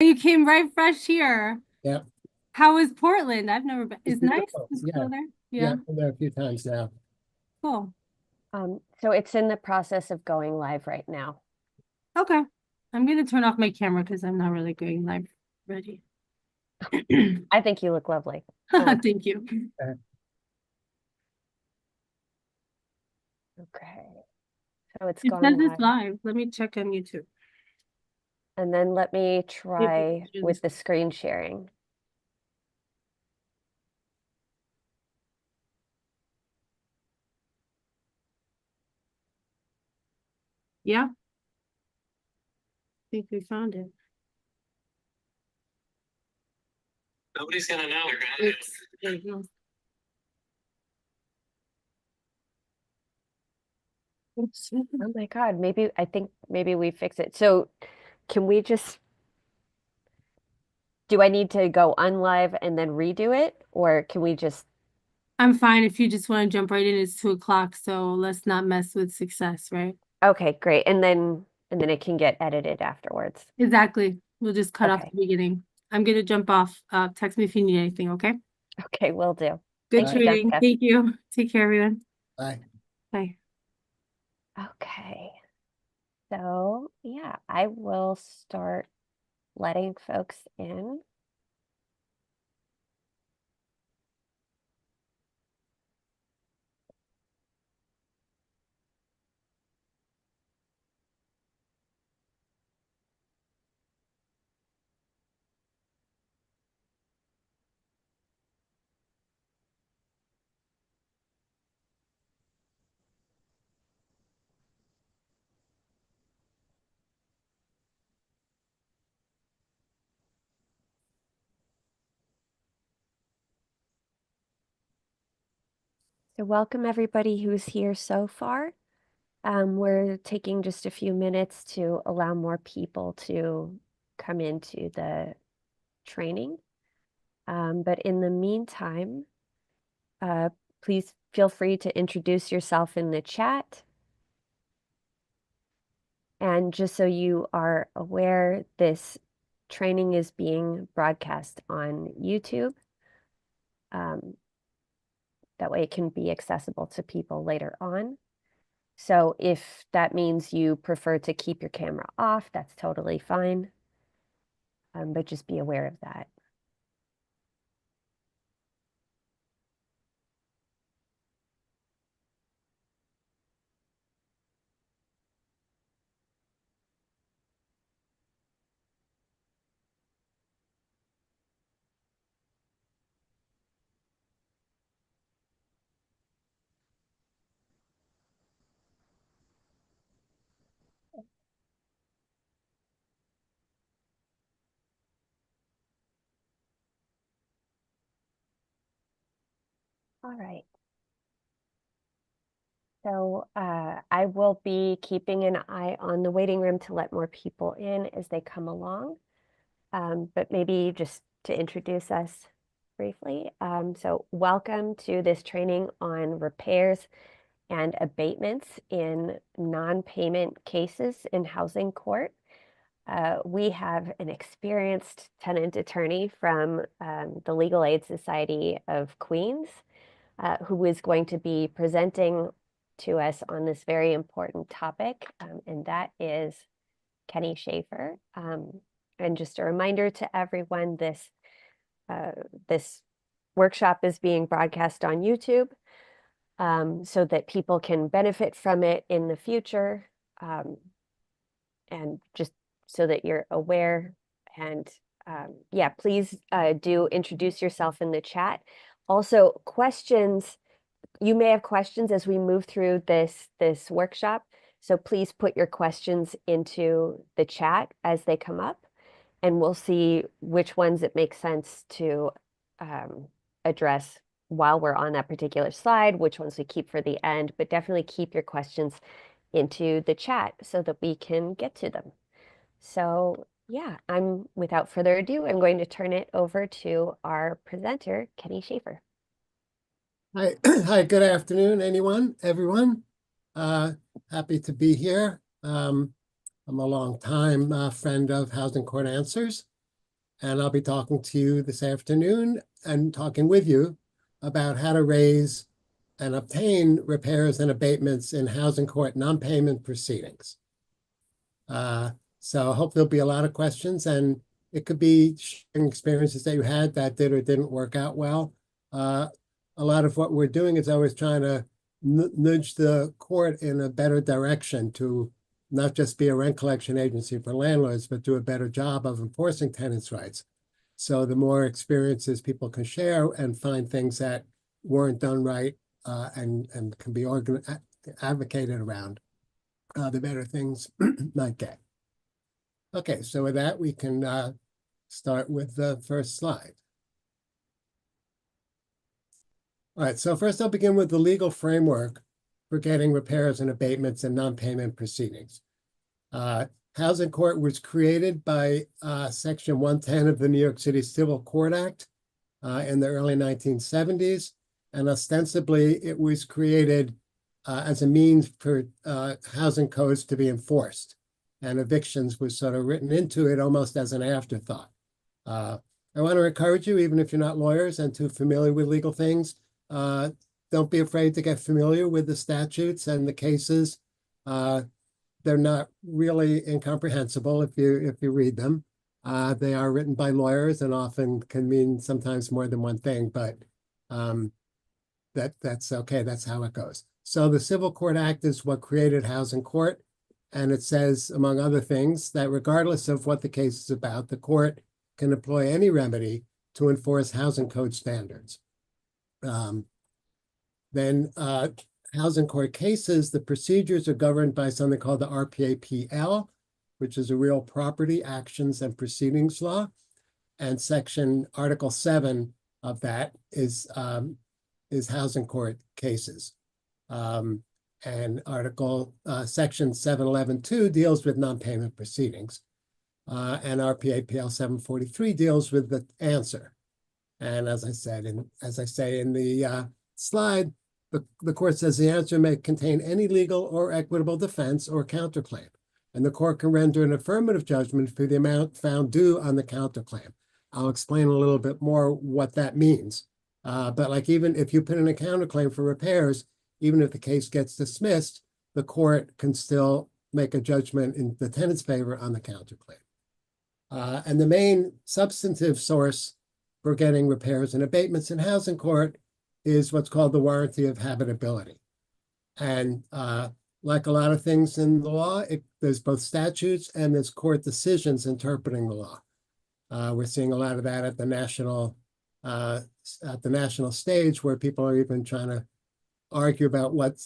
You came right fresh here. Yeah. How is Portland? I've never been. It's It's nice. beautiful. It's Yeah. cool there. Yeah. Yeah, I've been there a few times now. cool. So it's in the process of going live right now. Okay. I'm gonna turn off my camera because I'm not really going live ready. I think you look lovely. Um, Thank you. Uh, okay, so it's It gone says it's live. live. Let me check on YouTube. And then let me If I can try share with this. the screen sharing. Yeah, I think we found it. Nobody's gonna know. They're gonna Oops. There you go. Oops. Oh my God, I think maybe we fix it. So can we just, do I need to go unlive and then redo it? Or can we just, I'm fine if you just want to jump right in. It's 2 o'clock, so let's not mess with success, right? okay, great. And then it can get edited afterwards. Exactly. We'll just cut off Okay. the beginning. I'm gonna jump off. Text me if you need anything, okay? Okay, will do. Good Thank you, trading. Jessica. Thank you. Take care, everyone. Bye. Bye. Okay. So yeah, I will start letting folks in. So welcome everybody who's here so far. We're taking just a few minutes to allow more people to come into the training. But in the meantime, uh, please feel free to introduce yourself in the chat. And just so you are aware, this training is being broadcast on YouTube. That way it can be accessible to people later on. So if that means you prefer to keep your camera off, that's totally fine. But just be aware of that. All right. So I will be keeping an eye on the waiting room to let more people in as they come along. But maybe just to introduce us briefly. So welcome to this training on repairs and abatements in non-payment cases in housing court. We have an experienced tenant attorney from the Legal Aid Society of Queens, who is going to be presenting to us on this very important topic, and that is Kenny Schaefer. And just a reminder to everyone, this workshop is being broadcast on YouTube, so that people can benefit from it in the future, and just so that you're aware. And yeah, please do introduce yourself in the chat. Also, questions. You may have questions as we move through this workshop. So please put your questions into the chat as they come up, and we'll see which ones it makes sense to address while we're on that particular slide, which ones we keep for the end, but definitely keep your questions into the chat so that we can get to them. So yeah, without further ado, I'm going to turn it over to our presenter, Kenny Schaefer. Hi. Hi, good afternoon, everyone. Uh, Happy to be here. I'm a long time friend of Housing Court Answers. and I'll be talking to you this afternoon and talking with you about how to raise and obtain repairs and abatements in housing court non-payment proceedings. So I hope there'll be a lot of questions, and it could be sharing experiences that you had that did or didn't work out well. A lot of what we're doing is always trying to nudge the court in a better direction to not just be a rent collection agency for landlords, but do a better job of enforcing tenants' rights. So the more experiences people can share and find things that weren't done right and can be advocated around, the better things might get. Okay, so with that, we can start with the first slide. All right, so first I'll begin with the legal framework for getting repairs and abatements in non-payment proceedings. Housing court was created by Section 110 of the New York City Civil Court Act in the early 1970s, and ostensibly it was created as a means for housing codes to be enforced, and evictions was sort of written into it almost as an afterthought. I want to encourage you, even if you're not lawyers and too familiar with legal things, don't be afraid to get familiar with the statutes and the cases. They're not really incomprehensible if you read them. They are written by lawyers and often can mean sometimes more than one thing, but that's okay. That's how it goes. So the Civil Court Act is what created housing court, and it says, among other things, that regardless of what the case is about, the court can employ any remedy to enforce housing code standards. Then housing court cases, the procedures are governed by something called the RPAPL, which is a real property actions and proceedings law. And Article 7 of that is housing court cases. And Section 711(2) deals with non-payment proceedings. And RPAPL 743 deals with the answer. And as I say in the slide, the court says the answer may contain any legal or equitable defense or counterclaim, and the court can render an affirmative judgment for the amount found due on the counterclaim. I'll explain a little bit more what that means. But like even if you put in a counterclaim for repairs, even if the case gets dismissed, the court can still make a judgment in the tenant's favor on the counterclaim. And the main substantive source for getting repairs and abatements in housing court is what's called the warranty of habitability. And like a lot of things in the law, there's both statutes and there's court decisions interpreting the law. We're seeing a lot of that at the national stage, where people are even trying to argue about what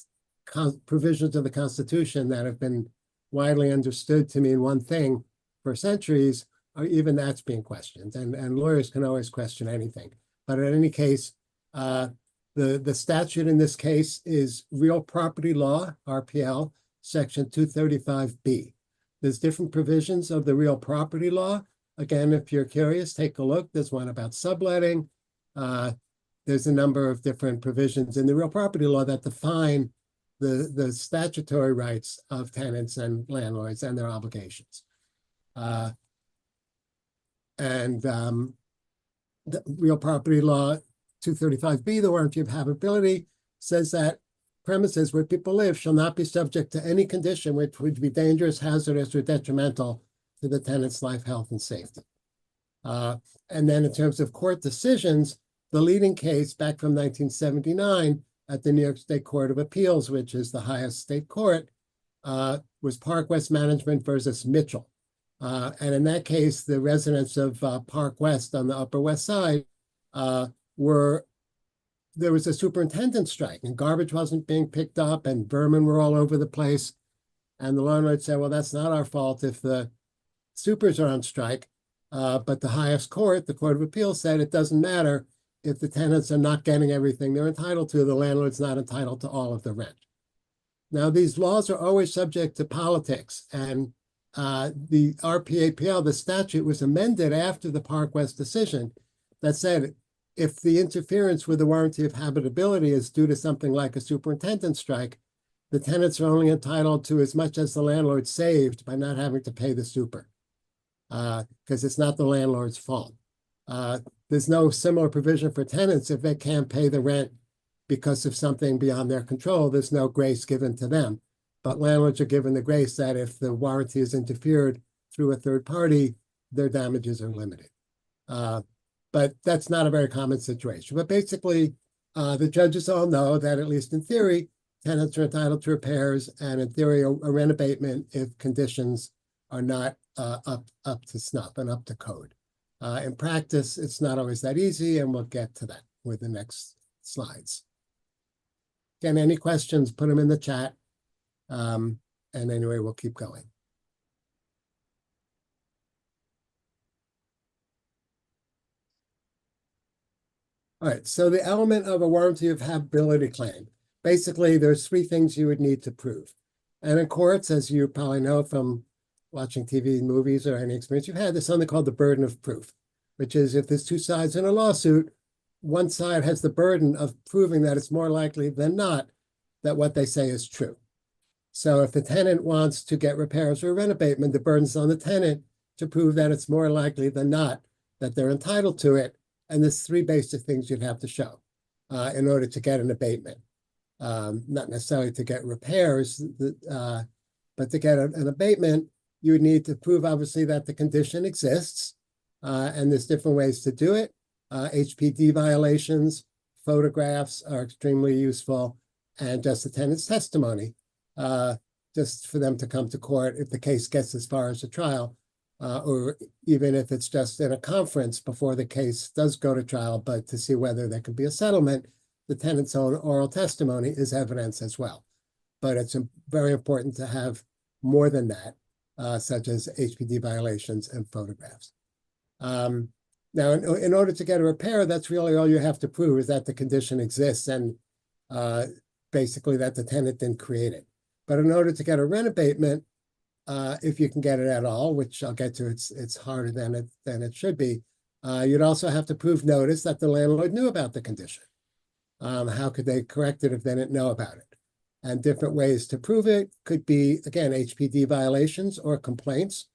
provisions of the Constitution that have been widely understood to mean one thing for centuries, or even that's being questioned. And lawyers can always question anything. But in any case, the statute in this case is Real Property Law, RPL, Section 235B. There's different provisions of the Real Property Law. Again, if you're curious, take a look. There's one about subletting. There's a number of different provisions in the Real Property Law that define the statutory rights of tenants and landlords and their obligations. The Real Property Law 235B, the warranty of habitability, says that premises where people live shall not be subject to any condition which would be dangerous, hazardous, or detrimental to the tenant's life, health, and safety. And then in terms of court decisions, the leading case back from 1979 at the New York State Court of Appeals, which is the highest state court, was Park West Management versus Mitchell. And in that case, the residents of Park West on the Upper West Side there was a superintendent strike, and garbage wasn't being picked up and vermin were all over the place. And the landlord said, well, that's not our fault if the supers are on strike. But the highest court, the Court of Appeals, said it doesn't matter if the tenants are not getting everything they're entitled to, the landlord's not entitled to all of the rent. Now, these laws are always subject to politics, and the RPAPL, the statute, was amended after the Park West decision that said if the interference with the warranty of habitability is due to something like a superintendent strike, the tenants are only entitled to as much as the landlord saved by not having to pay the super. because it's not the landlord's fault. There's no similar provision for tenants if they can't pay the rent because of something beyond their control. There's no grace given to them. But landlords are given the grace that if the warranty is interfered through a third party, their damages are limited. But that's not a very common situation. But basically, the judges all know that, at least in theory, tenants are entitled to repairs, and in theory, a rent abatement if conditions are not up to snuff and up to code. In practice, it's not always that easy, and we'll get to that with the next slides. Again, any questions, put them in the chat. And anyway, we'll keep going. All right, so the element of a warranty of habitability claim. Basically, there's three things you would need to prove. And in courts, as you probably know from watching TV, movies, or any experience you've had, there's something called the burden of proof, which is if there's two sides in a lawsuit, one side has the burden of proving that it's more likely than not that what they say is true. So if the tenant wants to get repairs or a rent abatement, the burden's on the tenant to prove that it's more likely than not that they're entitled to it. And there's three basic things you'd have to show in order to get an abatement. Not necessarily to get repairs, but to get an abatement, you would need to prove, obviously, that the condition exists. And there's different ways to do it. HPD violations, photographs are extremely useful, and just the tenant's testimony, just for them to come to court if the case gets as far as a trial. Or even if it's just in a conference before the case does go to trial, but to see whether there could be a settlement, the tenant's own oral testimony is evidence as well. But it's very important to have more than that, such as HPD violations and photographs. Now, in order to get a repair, that's really all you have to prove, is that the condition exists and basically that the tenant didn't create it. But in order to get a rent abatement, if you can get it at all, which I'll get to, it's harder than it should be. You'd also have to prove notice that the landlord knew about the condition. How could they correct it if they didn't know about it? And different ways to prove it could be, again, HPD violations or complaints,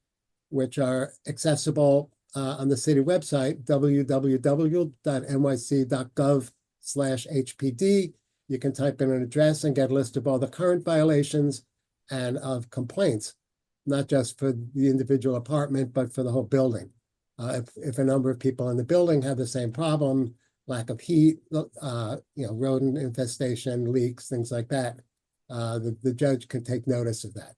which are accessible on the city website, www.nyc.gov/HPD. You can type in an address and get a list of all the current violations and of complaints, not just for the individual apartment, but for the whole building. If a number of people in the building have the same problem, lack of heat, rodent infestation, leaks, things like that, the judge can take notice of that.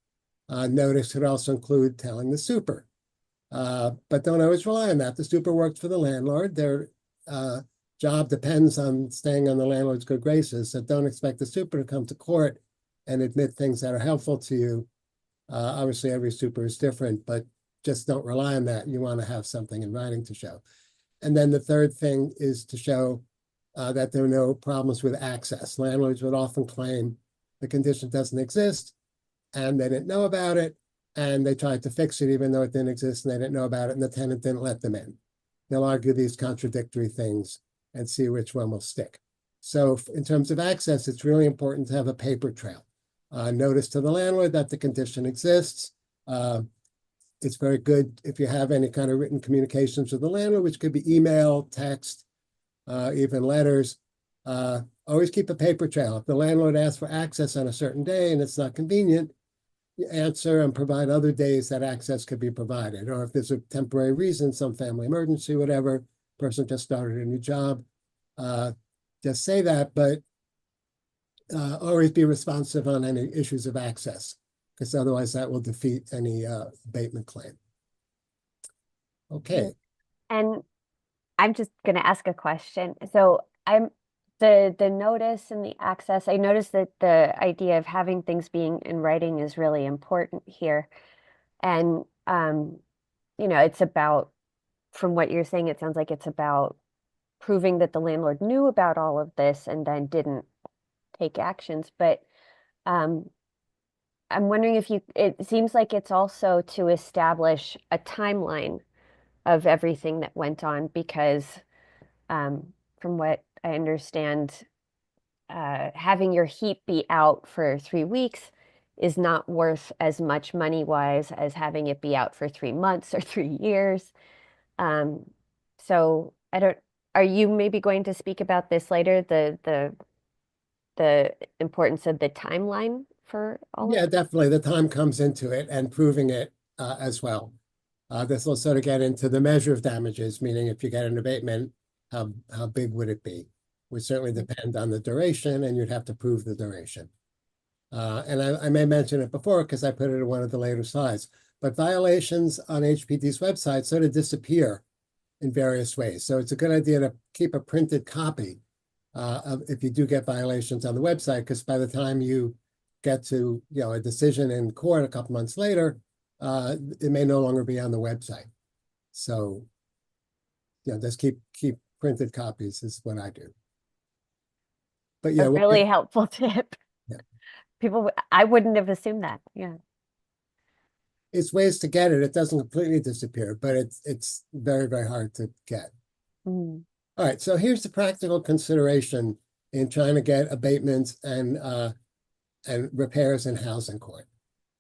Notice could also include telling the super, but don't always rely on that. The super works for the landlord. Their job depends on staying on the landlord's good graces, so don't expect the super to come to court and admit things that are helpful to you. Obviously, every super is different, but just don't rely on that. You want to have something in writing to show. And then the third thing is to show that there are no problems with access. Landlords would often claim the condition doesn't exist and they didn't know about it, and they tried to fix it even though it didn't exist and they didn't know about it, and the tenant didn't let them in. They'll argue these contradictory things and see which one will stick. So in terms of access, it's really important to have a paper trail. Notice to the landlord that the condition exists. It's very good if you have any kind of written communications with the landlord, which could be email, text, even letters. Always keep a paper trail. If the landlord asks for access on a certain day and it's not convenient, you answer and provide other days that access could be provided. Or if there's a temporary reason, some family emergency, whatever, person just started a new job, just say that, but always be responsive on any issues of access, because otherwise that will defeat any abatement claim. Okay. And I'm just going to ask a question. So the notice and the access, I noticed that the idea of having things being in writing is really important here. And, it's about, from what you're saying, it sounds like it's about proving that the landlord knew about all of this and then didn't take actions. But I'm wondering if it seems like it's also to establish a timeline of everything that went on, because from what I understand, having your heat be out for 3 weeks is not worth as much money-wise as having it be out for 3 months or 3 years. So are you maybe going to speak about this later, the importance of the timeline for all Yeah, of definitely. The time comes into it and proving it as well. This will sort of get into the measure of damages, meaning if you get an abatement, how big would it be? Would certainly depend on the duration, and you'd have to prove the duration. And I may mention it before because I put it in one of the later slides, but violations on HPD's website sort of disappear in various ways. So it's a good idea to keep a printed copy of if you do get violations on the website, because by the time you get to a decision in court a couple months later, it may no longer be on the website. So just keep printed copies is what I do. But yeah, a really helpful tip. Yeah. I wouldn't have assumed that. Yeah. It's ways to get it. It doesn't completely disappear, but it's very, very hard to get. Mm. All right, so here's the practical consideration in trying to get abatements and repairs in housing court.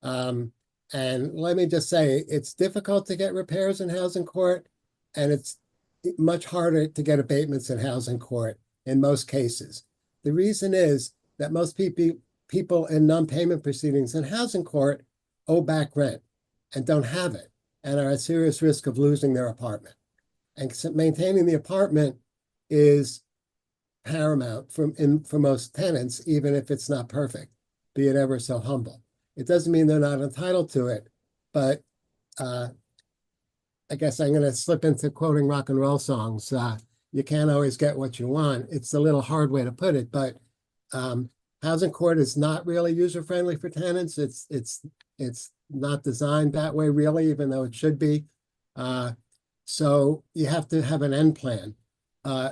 And let me just say, it's difficult to get repairs in housing court, and it's much harder to get abatements in housing court in most cases. The reason is that most people in non-payment proceedings in housing court owe back rent and don't have it and are at serious risk of losing their apartment. And maintaining the apartment is paramount for most tenants, even if it's not perfect, be it ever so humble. It doesn't mean they're not entitled to it, but I guess I'm going to slip into quoting rock and roll songs. You can't always get what you want. It's a little hard way to put it, but housing court is not really user-friendly for tenants. It's not designed that way, really, even though it should be. So you have to have an end plan.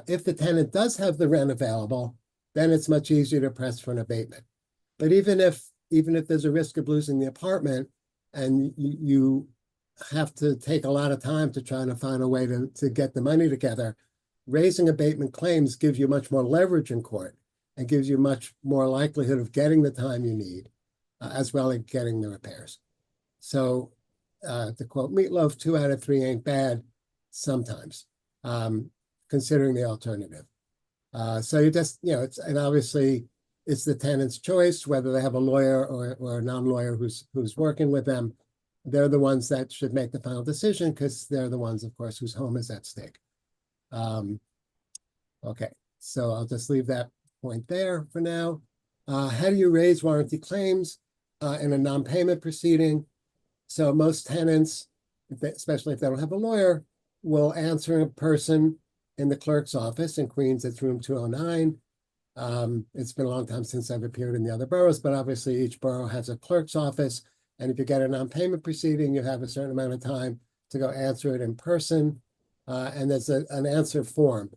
If the tenant does have the rent available, then it's much easier to press for an abatement. But even if there's a risk of losing the apartment and you have to take a lot of time to try to find a way to get the money together, raising abatement claims gives you much more leverage in court and gives you much more likelihood of getting the time you need, as well as getting the repairs. So to quote Meatloaf, 2 out of 3 ain't bad sometimes, considering the alternative. So you just, and obviously it's the tenant's choice, whether they have a lawyer or a non-lawyer who's working with them. They're the ones that should make the final decision because they're the ones, of course, whose home is at stake. Okay, so I'll just leave that point there for now. How do you raise warranty claims in a non-payment proceeding? So most tenants, especially if they don't have a lawyer, will answer in person in the clerk's office in Queens. It's room 209. It's been a long time since I've appeared in the other boroughs, but obviously each borough has a clerk's office. And if you get a non-payment proceeding, you have a certain amount of time to go answer it in person. And there's an answer form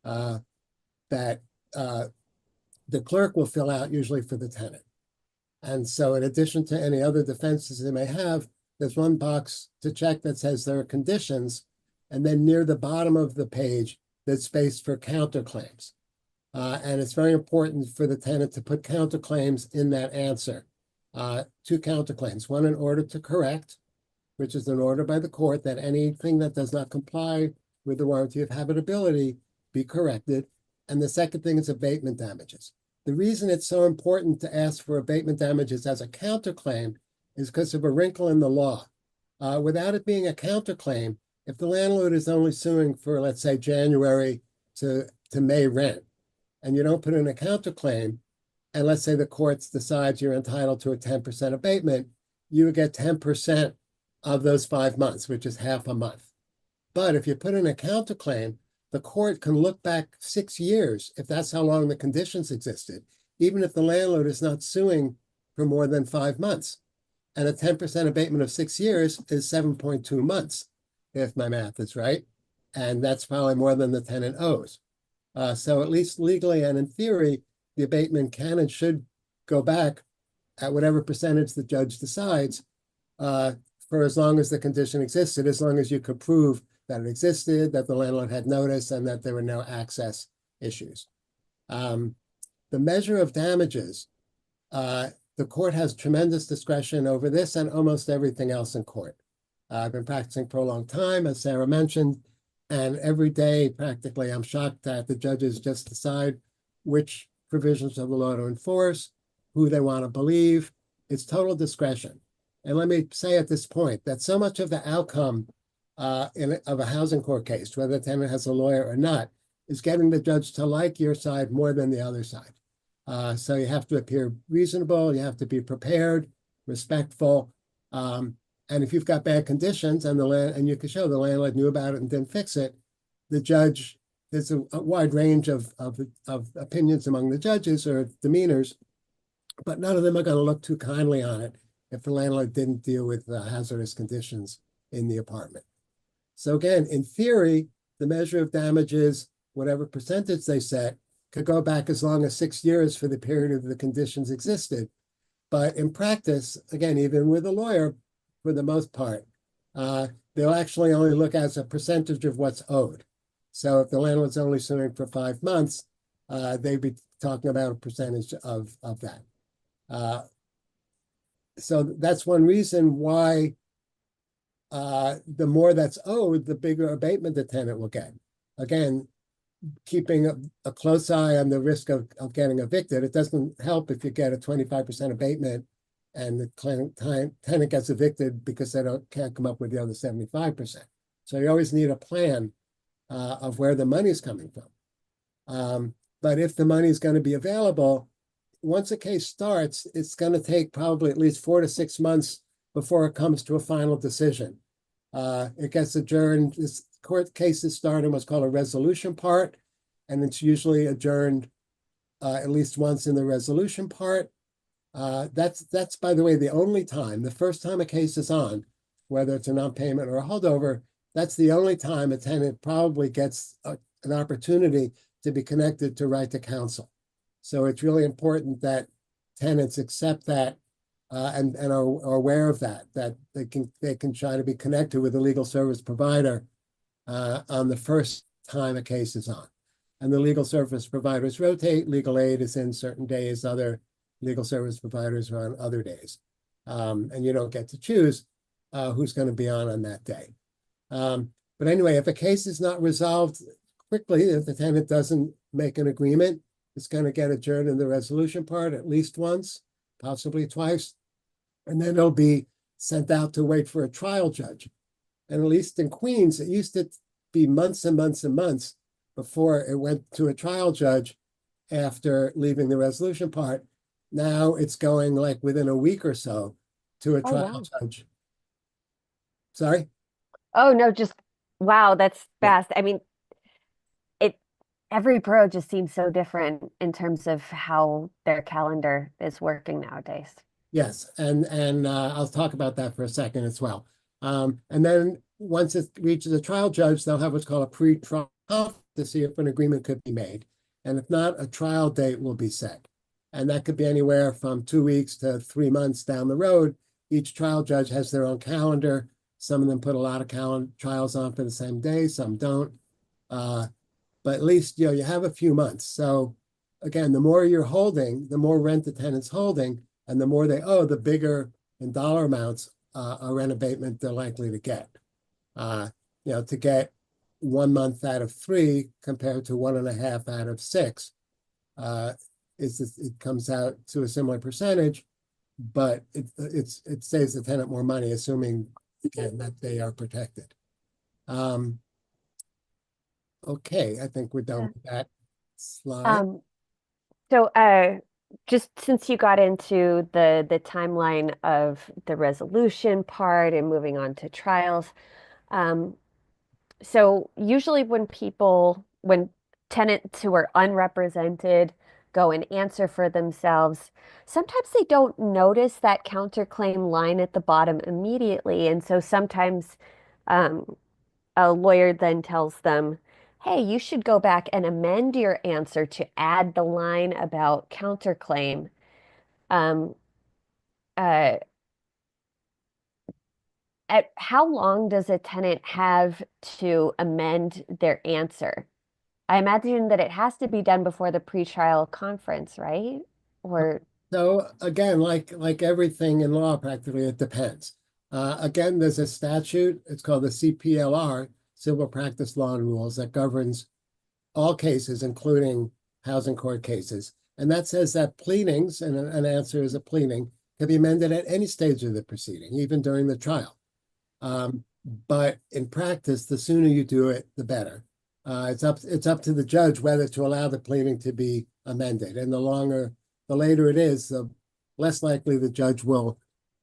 that the clerk will fill out usually for the tenant. And so in addition to any other defenses they may have, there's one box to check that says there are conditions. And then near the bottom of the page, there's space for counterclaims. And it's very important for the tenant to put counterclaims in that answer. 2 counterclaims, one in order to correct, which is an order by the court that anything that does not comply with the warranty of habitability be corrected. And the second thing is abatement damages. The reason it's so important to ask for abatement damages as a counterclaim is because of a wrinkle in the law. Without it being a counterclaim, if the landlord is only suing for, let's say, January to May rent, and you don't put in a counterclaim, and let's say the courts decides you're entitled to a 10% abatement, you would get 10% of those 5 months, which is half a month. But if you put in a counterclaim, the court can look back 6 years if that's how long the conditions existed, even if the landlord is not suing for more than 5 months. And a 10% abatement of 6 years is 7.2 months, if my math is right. And that's probably more than the tenant owes. So at least legally and in theory, the abatement can and should go back at whatever percentage the judge decides for as long as the condition existed, as long as you could prove that it existed, that the landlord had notice, and that there were no access issues. The measure of damages the court has tremendous discretion over this and almost everything else in court. I've been practicing for a long time, as Sarah mentioned, and every day, practically, I'm shocked that the judges just decide which provisions of the law to enforce, who they want to believe. It's total discretion. And let me say at this point that so much of the outcome of a housing court case, whether the tenant has a lawyer or not, is getting the judge to like your side more than the other side. So you have to appear reasonable, you have to be prepared, respectful. And if you've got bad conditions and you can show the landlord knew about it and didn't fix it, the judge, there's a wide range of opinions among the judges or demeanors, but none of them are going to look too kindly on it if the landlord didn't deal with the hazardous conditions in the apartment. So again, in theory, the measure of damages, whatever percentage they set, could go back as long as 6 years for the period of the conditions existed. But in practice, again, even with a lawyer, for the most part, they'll actually only look as a percentage of what's owed. So if the landlord's only suing for 5 months, they'd be talking about a percentage of that. So that's one reason why the more that's owed, the bigger abatement the tenant will get. Again, keeping a close eye on the risk of getting evicted. It doesn't help if you get a 25% abatement and the tenant gets evicted because they can't come up with the other 75%. So you always need a plan of where the money's coming from. But if the money is going to be available, once a case starts, it's going to take probably at least 4 to 6 months before it comes to a final decision. It gets adjourned. This court cases start in what's called a resolution part, and it's usually adjourned at least once in the resolution part. That's, by the way, the only time, the first time a case is on, whether it's a non-payment or a holdover, that's the only time a tenant probably gets an opportunity to be connected to right to counsel. So it's really important that tenants accept that and are aware of that they can try to be connected with a legal service provider on the first time a case is on. And the legal service providers rotate. Legal aid is in certain days, other legal service providers are on other days. And you don't get to choose who's going to be on that day. But anyway, if a case is not resolved quickly, if the tenant doesn't make an agreement, it's going to get adjourned in the resolution part at least once, possibly twice. And then it'll be sent out to wait for a trial judge. And at least in Queens, it used to be months and months and months before it went to a trial judge after leaving the resolution part. Now it's going like within a week or so to a trial judge. Sorry? Oh, no, just wow, that's Yeah. fast. I mean, every borough just seems so different in terms of how their calendar is working nowadays. Yes, and I'll talk about that for a second as well. And then once it reaches a trial judge, they'll have what's called a pre-trial to see if an agreement could be made. And if not, a trial date will be set. And that could be anywhere from 2 weeks to 3 months down the road. Each trial judge has their own calendar. Some of them put a lot of trials on for the same day, some don't. But at least, you have a few months. So again, the more you're holding, the more rent the tenant's holding, and the more they owe, the bigger in dollar amounts a rent abatement they're likely to get. To get 1 month out of 3 compared to 1.5 out of 6, it comes out to a similar percentage, but it saves the tenant more money, assuming again that they are protected. Okay, I think we're done with that slide. So just since you got into the timeline of the resolution part and moving on to trials, so usually when tenants who are unrepresented go and answer for themselves, sometimes they don't notice that counterclaim line at the bottom immediately. And so sometimes a lawyer then tells them, hey, you should go back and amend your answer to add the line about counterclaim. Um, uh, at how long does a tenant have to amend their answer? I imagine that it has to be done before the pretrial conference, right? Or So again, like everything in law, practically, it depends. Again, there's a statute, it's called the CPLR, Civil Practice Law and Rules, that governs all cases, including housing court cases. And that says that pleadings, and an answer is a pleading, can be amended at any stage of the proceeding, even during the trial. But in practice, the sooner you do it, the better. It's up to the judge whether to allow the pleading to be amended. And the later it is, the less likely the judge will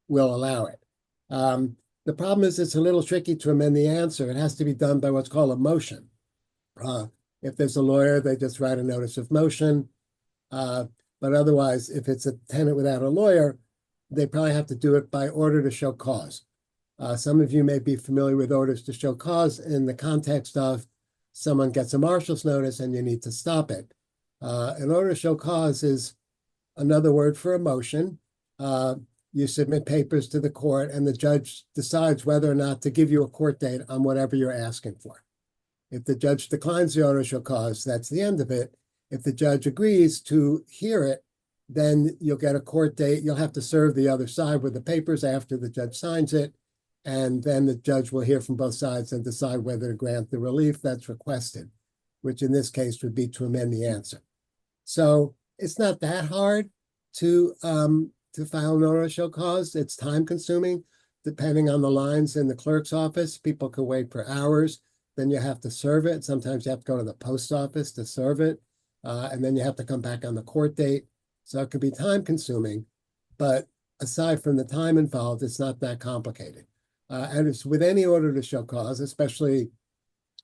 allow it. The problem is it's a little tricky to amend the answer. It has to be done by what's called a motion. If there's a lawyer, they just write a notice of motion. But otherwise, if it's a tenant without a lawyer, they probably have to do it by order to show cause. Some of you may be familiar with orders to show cause in the context of someone gets a marshal's notice and you need to stop it. An order to show cause is another word for a motion. You submit papers to the court and the judge decides whether or not to give you a court date on whatever you're asking for. If the judge declines the order to show cause, that's the end of it. If the judge agrees to hear it, then you'll get a court date. You'll have to serve the other side with the papers after the judge signs it. And then the judge will hear from both sides and decide whether to grant the relief that's requested, which in this case would be to amend the answer. So it's not that hard to file an order to show cause. It's time consuming, depending on the lines in the clerk's office. People can wait for hours. Then you have to serve it. Sometimes you have to go to the post office to serve it. And then you have to come back on the court date. So it could be time consuming, but aside from the time involved, it's not that complicated. And it's with any order to show cause, especially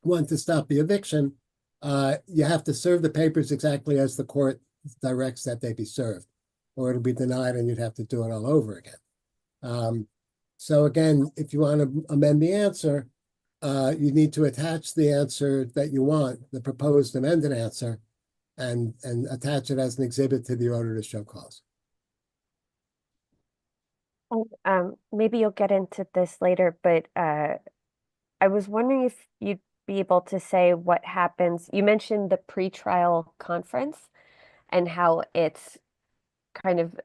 one to stop the eviction, you have to serve the papers exactly as the court directs that they be served, or it'll be denied and you'd have to do it all over again. So again, if you want to amend the answer, you need to attach the answer that you want, the proposed amended answer, and attach it as an exhibit to the order to show cause. Maybe you'll get into this later, but I was wondering if you'd be able to say what happens. You mentioned the pretrial conference and how it's kind of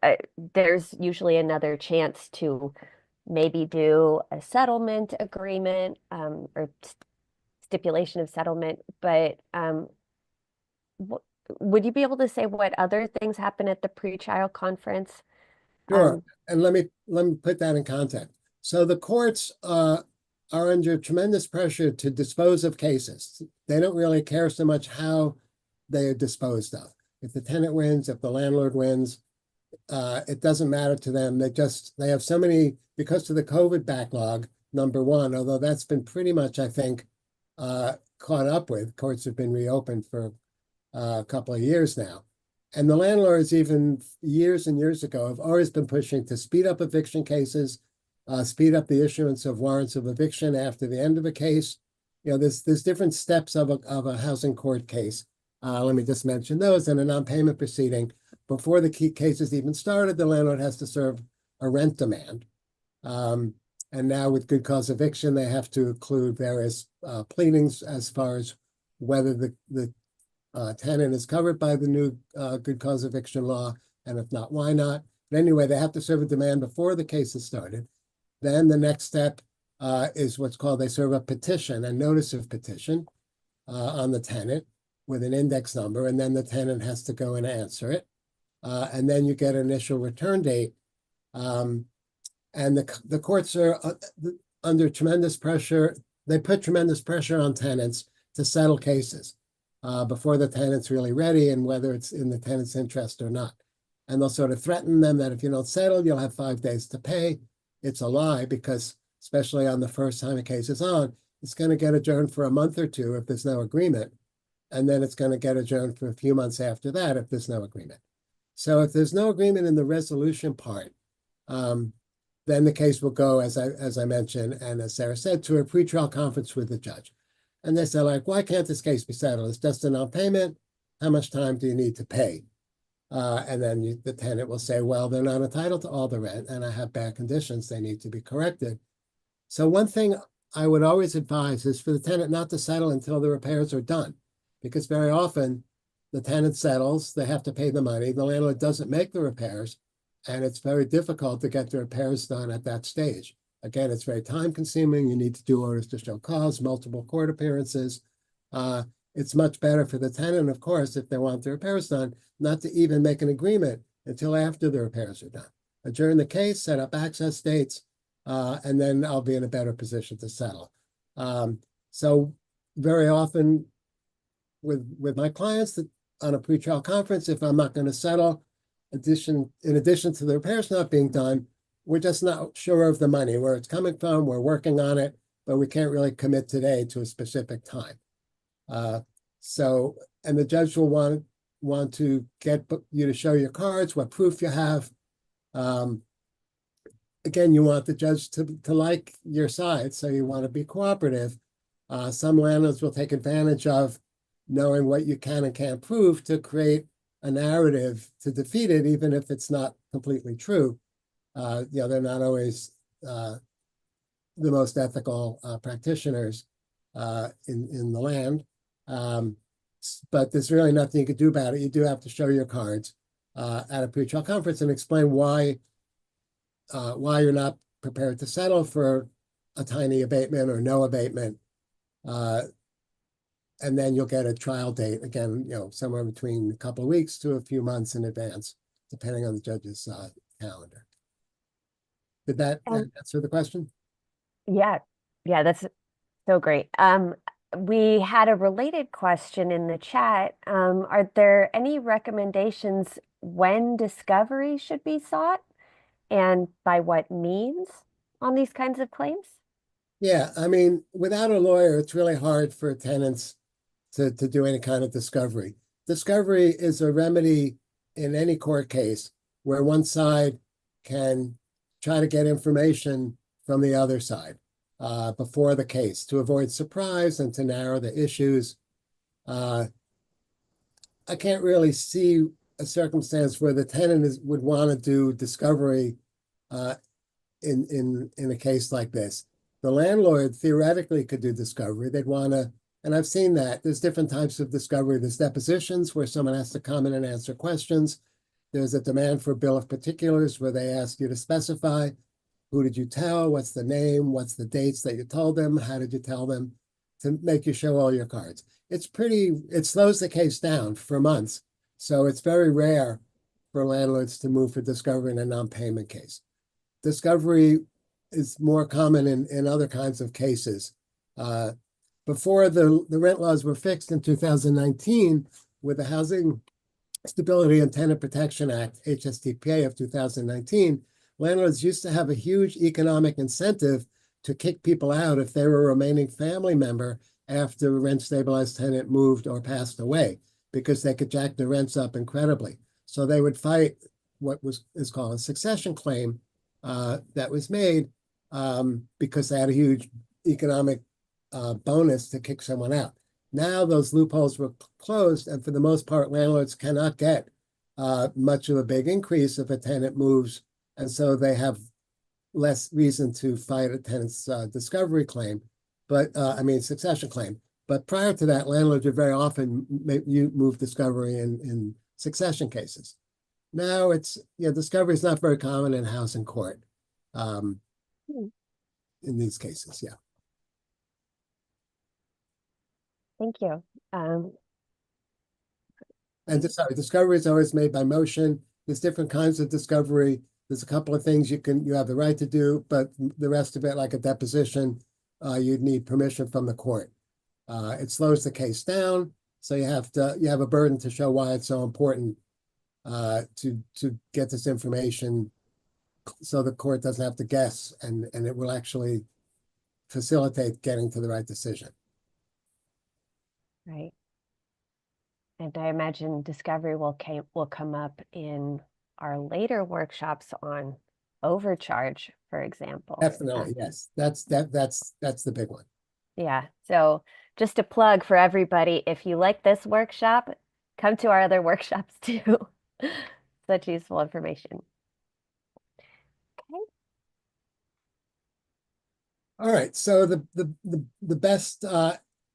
there's usually another chance to maybe do a settlement agreement or stipulation of settlement, but would you be able to say what other things happen at the pretrial conference? Sure, and let me put that in context. So the courts are under tremendous pressure to dispose of cases. They don't really care so much how they are disposed of. If the tenant wins, if the landlord wins, it doesn't matter to them. They have so many, because of the COVID backlog, number one, although that's been pretty much, I think, caught up with. Courts have been reopened for a couple of years now. And the landlords, even years and years ago, have always been pushing to speed up eviction cases, speed up the issuance of warrants of eviction after the end of a case. You know, there's different steps of a housing court case. Let me just mention those. In a non-payment proceeding, before the case is even started, the landlord has to serve a rent demand. And now with good cause eviction, they have to include various pleadings as far as whether the tenant is covered by the new good cause eviction law, and if not, why not? But anyway, they have to serve a demand before the case is started. Then the next step is what's called, they serve a petition, a notice of petition on the tenant with an index number, and then the tenant has to go and answer it. And then you get an initial return date. And the courts are under tremendous pressure. They put tremendous pressure on tenants to settle cases before the tenant's really ready, and whether it's in the tenant's interest or not. And they'll sort of threaten them that if you don't settle, you'll have 5 days to pay. It's a lie, because especially on the first time a case is on, it's going to get adjourned for a month or two if there's no agreement. And then it's going to get adjourned for a few months after that if there's no agreement. So if there's no agreement in the resolution part, then the case will go, as I mentioned, and as Sarah said, to a pretrial conference with the judge. And they say, like, why can't this case be settled? It's just a non-payment. How much time do you need to pay? And then the tenant will say, well, they're not entitled to all the rent, and I have bad conditions. They need to be corrected. So one thing I would always advise is for the tenant not to settle until the repairs are done, because very often the tenant settles, they have to pay the money, the landlord doesn't make the repairs, and it's very difficult to get the repairs done at that stage. Again, it's very time consuming. You need to do orders to show cause, multiple court appearances. It's much better for the tenant, of course, if they want the repairs done, not to even make an agreement until after the repairs are done. Adjourn the case, set up access dates, and then I'll be in a better position to settle. So very often with my clients that on a pretrial conference, if I'm not going to settle, in addition to the repairs not being done, we're just not sure of the money, where it's coming from. We're working on it, but we can't really commit today to a specific time. And the judge will want to get you to show your cards, what proof you have. Again, you want the judge to like your side, so you want to be cooperative. Some landlords will take advantage of knowing what you can and can't prove to create a narrative to defeat it, even if it's not completely true. They're not always the most ethical practitioners in the land. But there's really nothing you could do about it. You do have to show your cards at a pretrial conference and explain why you're not prepared to settle for a tiny abatement or no abatement. And then you'll get a trial date, again, somewhere between a couple of weeks to a few months in advance, depending on the judge's calendar. Did that answer the question? Yeah, that's so great. We had a related question in the chat. Are there any recommendations when discovery should be sought and by what means on these kinds of claims? Yeah, I mean, without a lawyer, it's really hard for tenants to do any kind of discovery. Discovery is a remedy in any court case where one side can try to get information from the other side before the case to avoid surprise and to narrow the issues. I can't really see a circumstance where the tenant would want to do discovery in a case like this. The landlord theoretically could do discovery. They'd want to, and I've seen that. There's different types of discovery. There's depositions where someone has to come in and answer questions. There's a demand for a bill of particulars where they ask you to specify who did you tell, what's the name, what's the dates that you told them, how did you tell them, to make you show all your cards. It slows the case down for months. So it's very rare for landlords to move for discovery in a non-payment case. Discovery is more common in other kinds of cases. Before the rent laws were fixed in 2019 with the Housing Stability and Tenant Protection Act, HSTPA of 2019, landlords used to have a huge economic incentive to kick people out if they were a remaining family member after a rent-stabilized tenant moved or passed away, because they could jack the rents up incredibly. So they would fight what is called a succession claim that was made because they had a huge economic bonus to kick someone out. Now those loopholes were closed, and for the most part, landlords cannot get much of a big increase if a tenant moves, and so they have less reason to fight a tenant's discovery claim, succession claim. But prior to that, landlords would very often move discovery in succession cases. Now discovery is not very common in housing court in these cases, yeah. Thank you. And discovery is always made by motion. There's different kinds of discovery. There's a couple of things you have the right to do, but the rest of it, like a deposition, you'd need permission from the court. It slows the case down, so you have a burden to show why it's so important to get this information, so the court doesn't have to guess, and it will actually facilitate getting to the right decision. Right. And I imagine discovery will come up in our later workshops on overcharge, for example. Definitely, yes. That's the big one. Yeah. So just a plug for everybody, if you like this workshop, come to our other workshops too. Such useful information. Okay. All right. So the best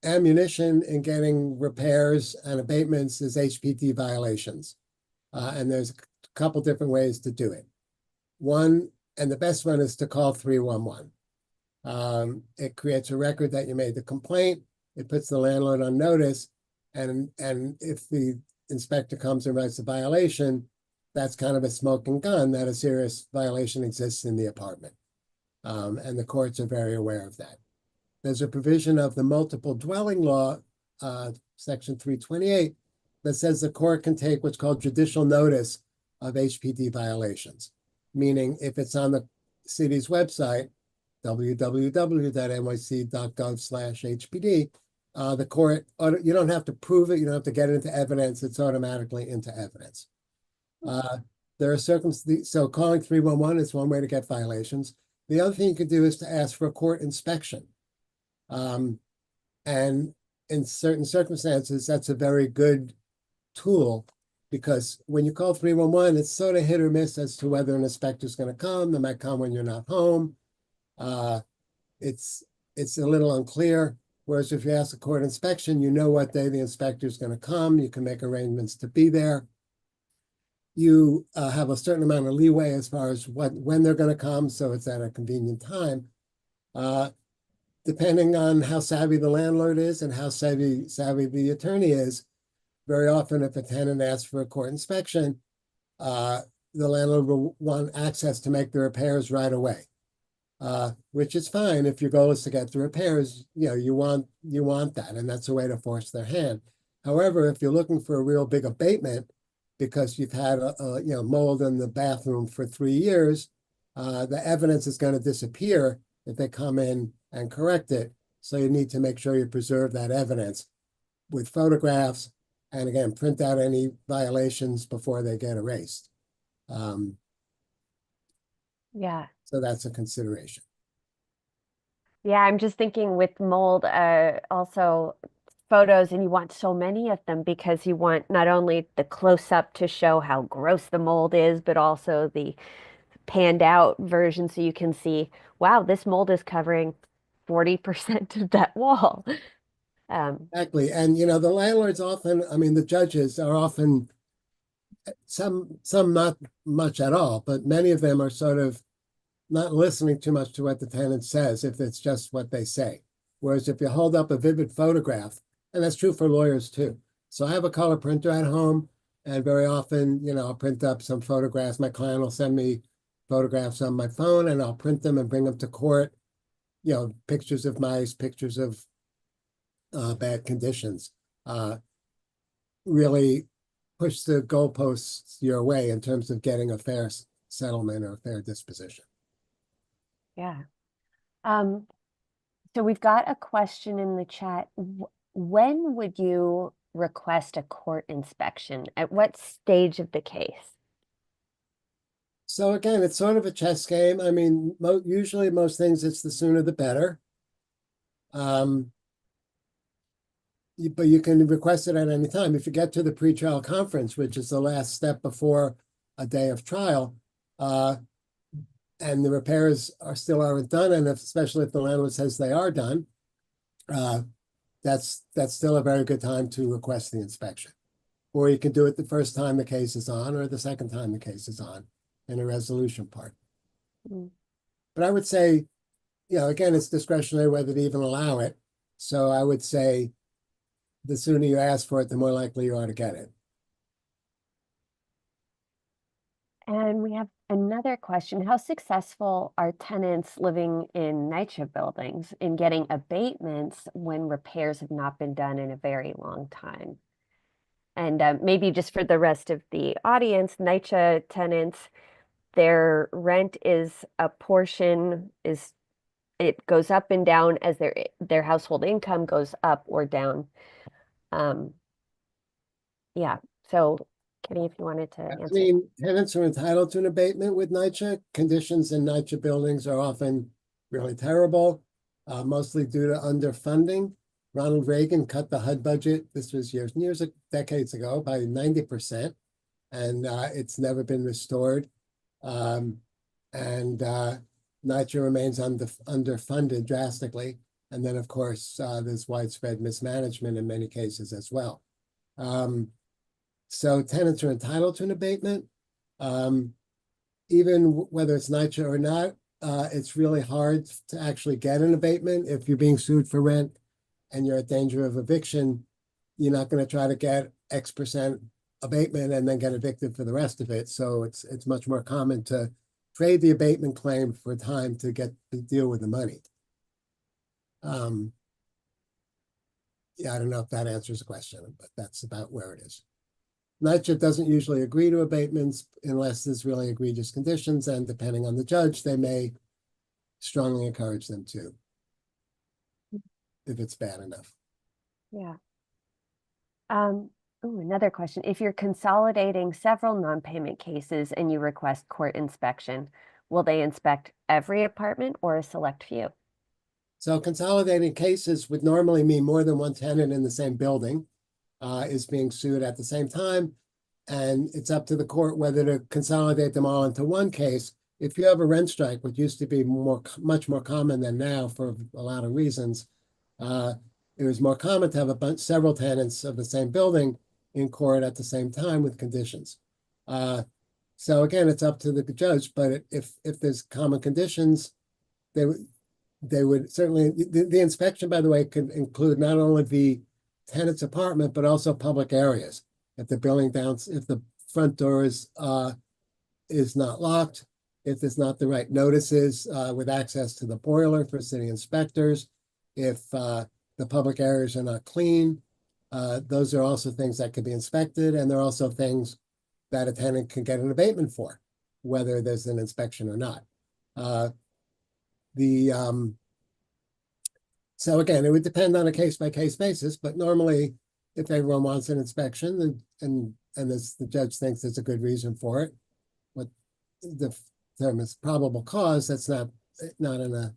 ammunition in getting repairs and abatements is HPD violations. And there's a couple different ways to do it. One, and the best one, is to call 311. It creates a record that you made the complaint. It puts the landlord on notice. And if the inspector comes and writes a violation, that's kind of a smoking gun that a serious violation exists in the apartment. And the courts are very aware of that. There's a provision of the multiple dwelling law, section 328, that says the court can take what's called judicial notice of HPD violations, meaning if it's on the city's website, www.nyc.gov/HPD, the court, you don't have to prove it, you don't have to get it into evidence, it's automatically into evidence. There are circumstances, so calling 311 is one way to get violations. The other thing you could do is to ask for a court inspection. And in certain circumstances, that's a very good tool, because when you call 311, it's sort of hit or miss as to whether an inspector is going to come. They might come when you're not home. It's a little unclear. Whereas if you ask a court inspection, you know what day the inspector is going to come. You can make arrangements to be there. You have a certain amount of leeway as far as when they're going to come, so it's at a convenient time. Depending on how savvy the landlord is and how savvy the attorney is, very often if a tenant asks for a court inspection, the landlord will want access to make the repairs right away, which is fine if your goal is to get the repairs. You want that, and that's a way to force their hand. However, if you're looking for a real big abatement because you've had mold in the bathroom for 3 years, the evidence is going to disappear if they come in and correct it. So you need to make sure you preserve that evidence with photographs, and again, print out any violations before they get erased. Yeah. So that's a consideration. Yeah, I'm just thinking with mold, also photos, and you want so many of them because you want not only the close-up to show how gross the mold is, but also the panned out version so you can see, wow, this mold is covering 40% of that wall. Exactly. And the landlords often, the judges are often, some not much at all, but many of them are sort of not listening too much to what the tenant says if it's just what they say. Whereas if you hold up a vivid photograph, and that's true for lawyers too. So I have a color printer at home, and very often, I'll print up some photographs. My client will send me photographs on my phone, and I'll print them and bring them to court. Pictures of mice, pictures of bad conditions. Really push the goalposts your way in terms of getting a fair settlement or a fair disposition. Yeah. So we've got a question in the chat. When would you request a court inspection? At what stage of the case? So again, it's sort of a chess game. Usually most things, it's the sooner the better. But you can request it at any time. If you get to the pretrial conference, which is the last step before a day of trial, and the repairs aren't done, and especially if the landlord says they are done, that's still a very good time to request the inspection. Or you can do it the first time the case is on, or the second time the case is on in a resolution part. Mm. But I would say, again, it's discretionary whether to even allow it. So I would say the sooner you ask for it, the more likely you are to get it. And we have another question. How successful are tenants living in NYCHA buildings in getting abatements when repairs have not been done in a very long time? And maybe just for the rest of the audience, NYCHA tenants, their rent is a portion, it goes up and down as their household income goes up or down. Yeah, so Kenny, if you wanted to answer. Tenants are entitled to an abatement with NYCHA. Conditions in NYCHA buildings are often really terrible, mostly due to underfunding. Ronald Reagan cut the HUD budget, this was decades ago, by 90%, and it's never been restored. NYCHA remains underfunded drastically. And then, of course, there's widespread mismanagement in many cases as well. So tenants are entitled to an abatement. Even whether it's NYCHA or not, it's really hard to actually get an abatement. If you're being sued for rent and you're at danger of eviction, you're not going to try to get X% abatement and then get evicted for the rest of it. So it's much more common to trade the abatement claim for time to deal with the money. Yeah, I don't know if that answers the question, but that's about where it is. NYCHA doesn't usually agree to abatements unless there's really egregious conditions, and depending on the judge, they may strongly encourage them to, if it's bad enough. Yeah. Ooh, another question. If you're consolidating several non-payment cases and you request court inspection, will they inspect every apartment or a select few? So consolidating cases would normally mean more than one tenant in the same building is being sued at the same time. And it's up to the court whether to consolidate them all into one case. If you have a rent strike, which used to be much more common than now for a lot of reasons, it was more common to have several tenants of the same building in court at the same time with conditions. So again, it's up to the judge, but if there's common conditions, they would certainly, the inspection, by the way, could include not only the tenant's apartment, but also public areas. If the building if the front door is not locked, if there's not the right notices with access to the boiler for city inspectors, if the public areas are not clean, those are also things that could be inspected, and they're also things that a tenant can get an abatement for, whether there's an inspection or not. So again, it would depend on a case-by-case basis, but normally if everyone wants an inspection and the judge thinks there's a good reason for it, what the term is probable cause, that's not in a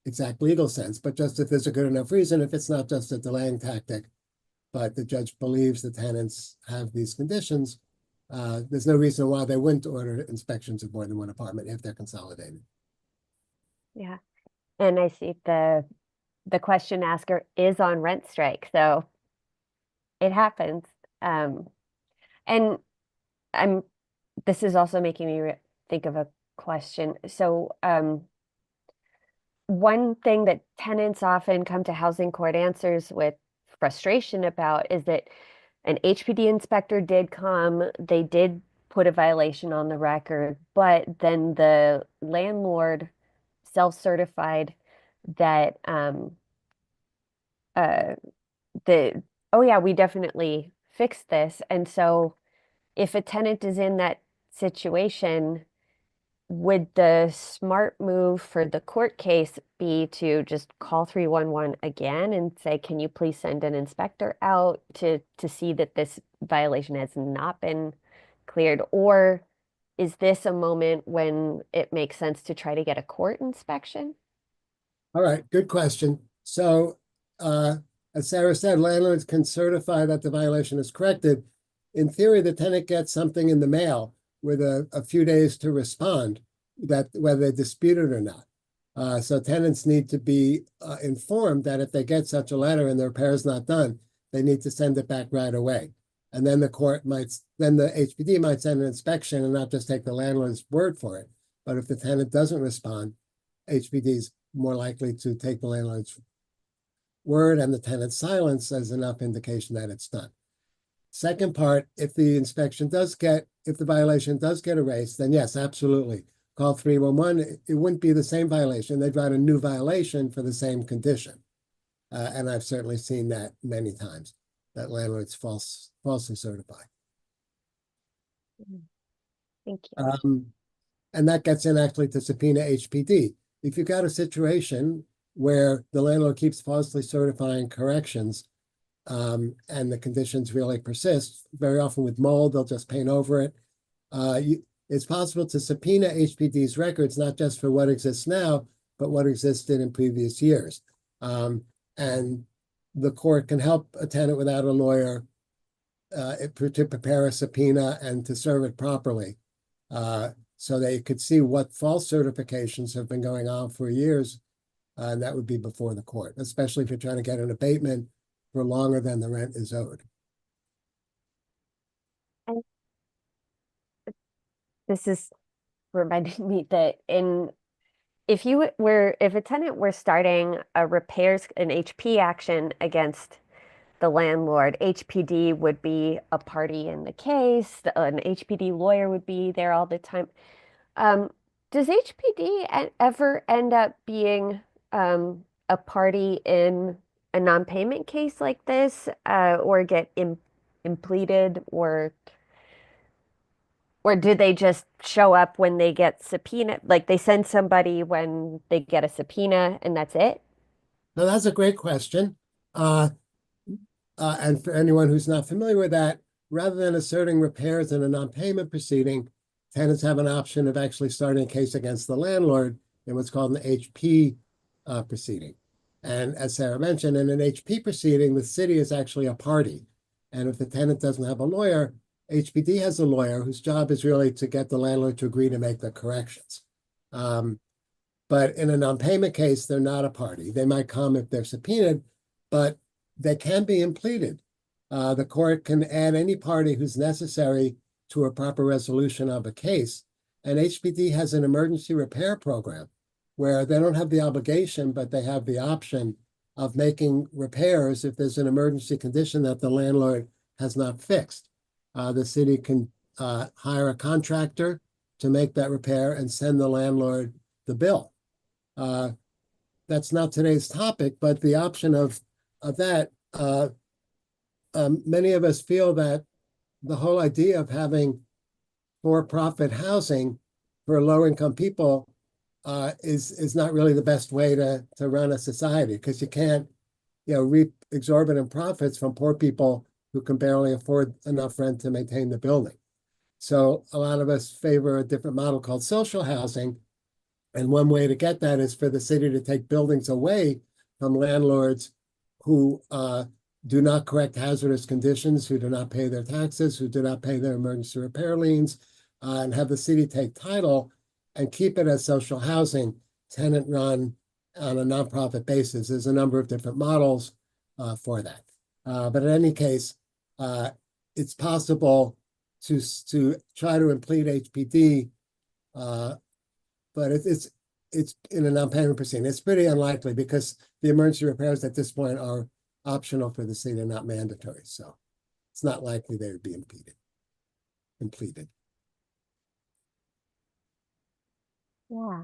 exact legal sense, but just if there's a good enough reason, if it's not just a delaying tactic, but the judge believes the tenants have these conditions, there's no reason why they wouldn't order inspections of more than one apartment if they're consolidated. Yeah. And I see the question asker is on rent strike, so it happens. And this is also making me think of a question. So one thing that tenants often come to housing court answers with frustration about is that an HPD inspector did come, they did put a violation on the record, but then the landlord self-certified that oh yeah, we definitely fixed this. And so if a tenant is in that situation, would the smart move for the court case be to just call 311 again and say, can you please send an inspector out to see that this violation has not been cleared? Or is this a moment when it makes sense to try to get a court inspection? All right, good question. So as Sarah said, landlords can certify that the violation is corrected. In theory, the tenant gets something in the mail with a few days to respond, that whether they dispute it or not. So tenants need to be informed that if they get such a letter and the repair is not done, they need to send it back right away. And then the HPD might send an inspection and not just take the landlord's word for it. But if the tenant doesn't respond, HPD is more likely to take the landlord's word and the tenant's silence as enough indication that it's done. Second part, if the violation does get erased, then yes, absolutely. Call 311. It wouldn't be the same violation. They'd write a new violation for the same condition. And I've certainly seen that many times, that landlords falsely certify. Thank you. And that gets in actually to subpoena HPD. If you've got a situation where the landlord keeps falsely certifying corrections, and the conditions really persist, very often with mold, they'll just paint over it. It's possible to subpoena HPD's records, not just for what exists now, but what existed in previous years. And the court can help a tenant without a lawyer to prepare a subpoena and to serve it properly. So they could see what false certifications have been going on for years And that would be before the court, especially if you're trying to get an abatement for longer than the rent is owed. This is reminding me that if a tenant were starting an HP action against the landlord, HPD would be a party in the case. An HPD lawyer would be there all the time. Does HPD ever end up being a party in a non-payment case like this, or get impleaded, or do they just show up when they get subpoena? Like they send somebody when they get a subpoena and that's it? Now, that's a great question. And for anyone who's not familiar with that, rather than asserting repairs in a non-payment proceeding, tenants have an option of actually starting a case against the landlord in what's called an HP proceeding. And as Sarah mentioned, in an HP proceeding, the city is actually a party. And if the tenant doesn't have a lawyer, HPD has a lawyer whose job is really to get the landlord to agree to make the corrections. But in a non-payment case, they're not a party. They might come if they're subpoenaed, but they can be impleaded. The court can add any party who's necessary to a proper resolution of a case. And HPD has an emergency repair program where they don't have the obligation, but they have the option of making repairs if there's an emergency condition that the landlord has not fixed. The city can hire a contractor to make that repair and send the landlord the bill. That's not today's topic, but the option of that, many of us feel that the whole idea of having for-profit housing for low-income people is not really the best way to run a society, because you can't, reap exorbitant profits from poor people who can barely afford enough rent to maintain the building. So a lot of us favor a different model called social housing. And one way to get that is for the city to take buildings away from landlords who do not correct hazardous conditions, who do not pay their taxes, who do not pay their emergency repair liens, and have the city take title and keep it as social housing, tenant run on a nonprofit basis. There's a number of different models for that. But in any case, it's possible to try to implead HPD, but it's in a non-payment proceeding. It's pretty unlikely because the emergency repairs at this point are optional for the city, they're not mandatory. So it's not likely they would be impleaded. Yeah.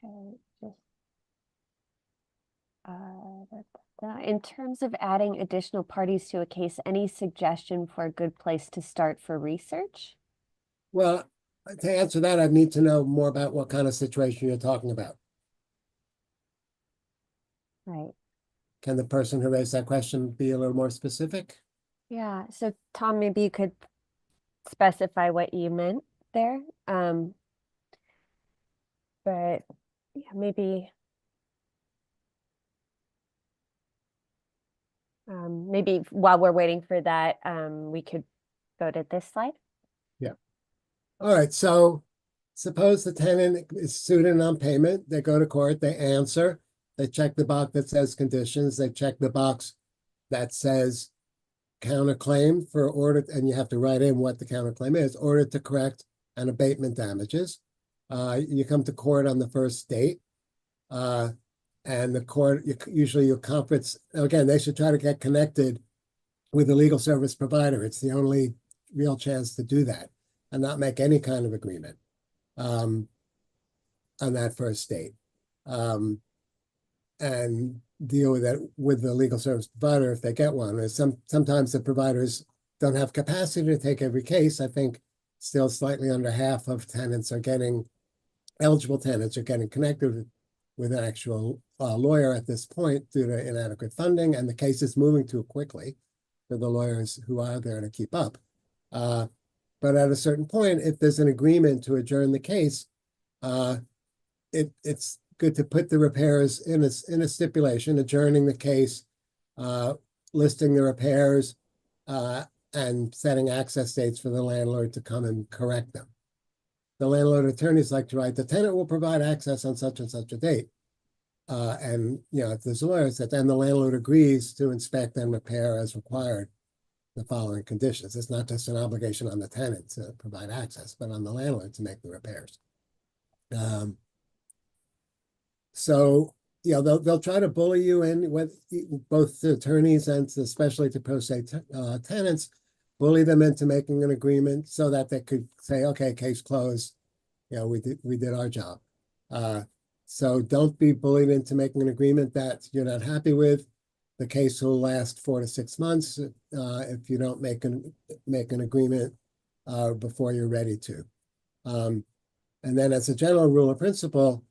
Okay, just in terms of adding additional parties to a case, any suggestion for a good place to start for research? Well, to answer that, I'd need to know more about what kind of situation you're talking about. Right. Can the person who raised that question be a little more specific? Yeah. So Tom, maybe you could specify what you meant there. But yeah, maybe while we're waiting for that, we could go to this slide. Yeah. All right. So suppose the tenant is sued in non-payment. They go to court, they answer, they check the box that says conditions, they check the box that says counterclaim for order, and you have to write in what the counterclaim is, order to correct and abatement damages. You come to court on the first date, and the court, usually your conference, again, they should try to get connected with a legal service provider. It's the only real chance to do that and not make any kind of agreement on that first date, and deal with that with the legal service provider if they get one. Or sometimes the providers don't have capacity to take every case. I think still slightly under half of tenants are getting, eligible tenants are getting connected with an actual lawyer at this point due to inadequate funding, and the case is moving too quickly for the lawyers who are there to keep up. But at a certain point, if there's an agreement to adjourn the case, it's good to put the repairs in a stipulation, adjourning the case, listing the repairs, and setting access dates for the landlord to come and correct them. the landlord attorneys like to write, the tenant will provide access on such and such a date. And, if there's lawyers, that then the landlord agrees to inspect and repair as required the following conditions. It's not just an obligation on the tenant to provide access, but on the landlord to make the repairs. So, they'll try to bully you in with both the attorneys and especially to pro se tenants, bully them into making an agreement so that they could say, okay, case closed. We did our job. So don't be bullied into making an agreement that you're not happy with. The case will last 4 to 6 months if you don't make an agreement before you're ready to. And then as a general rule of principle,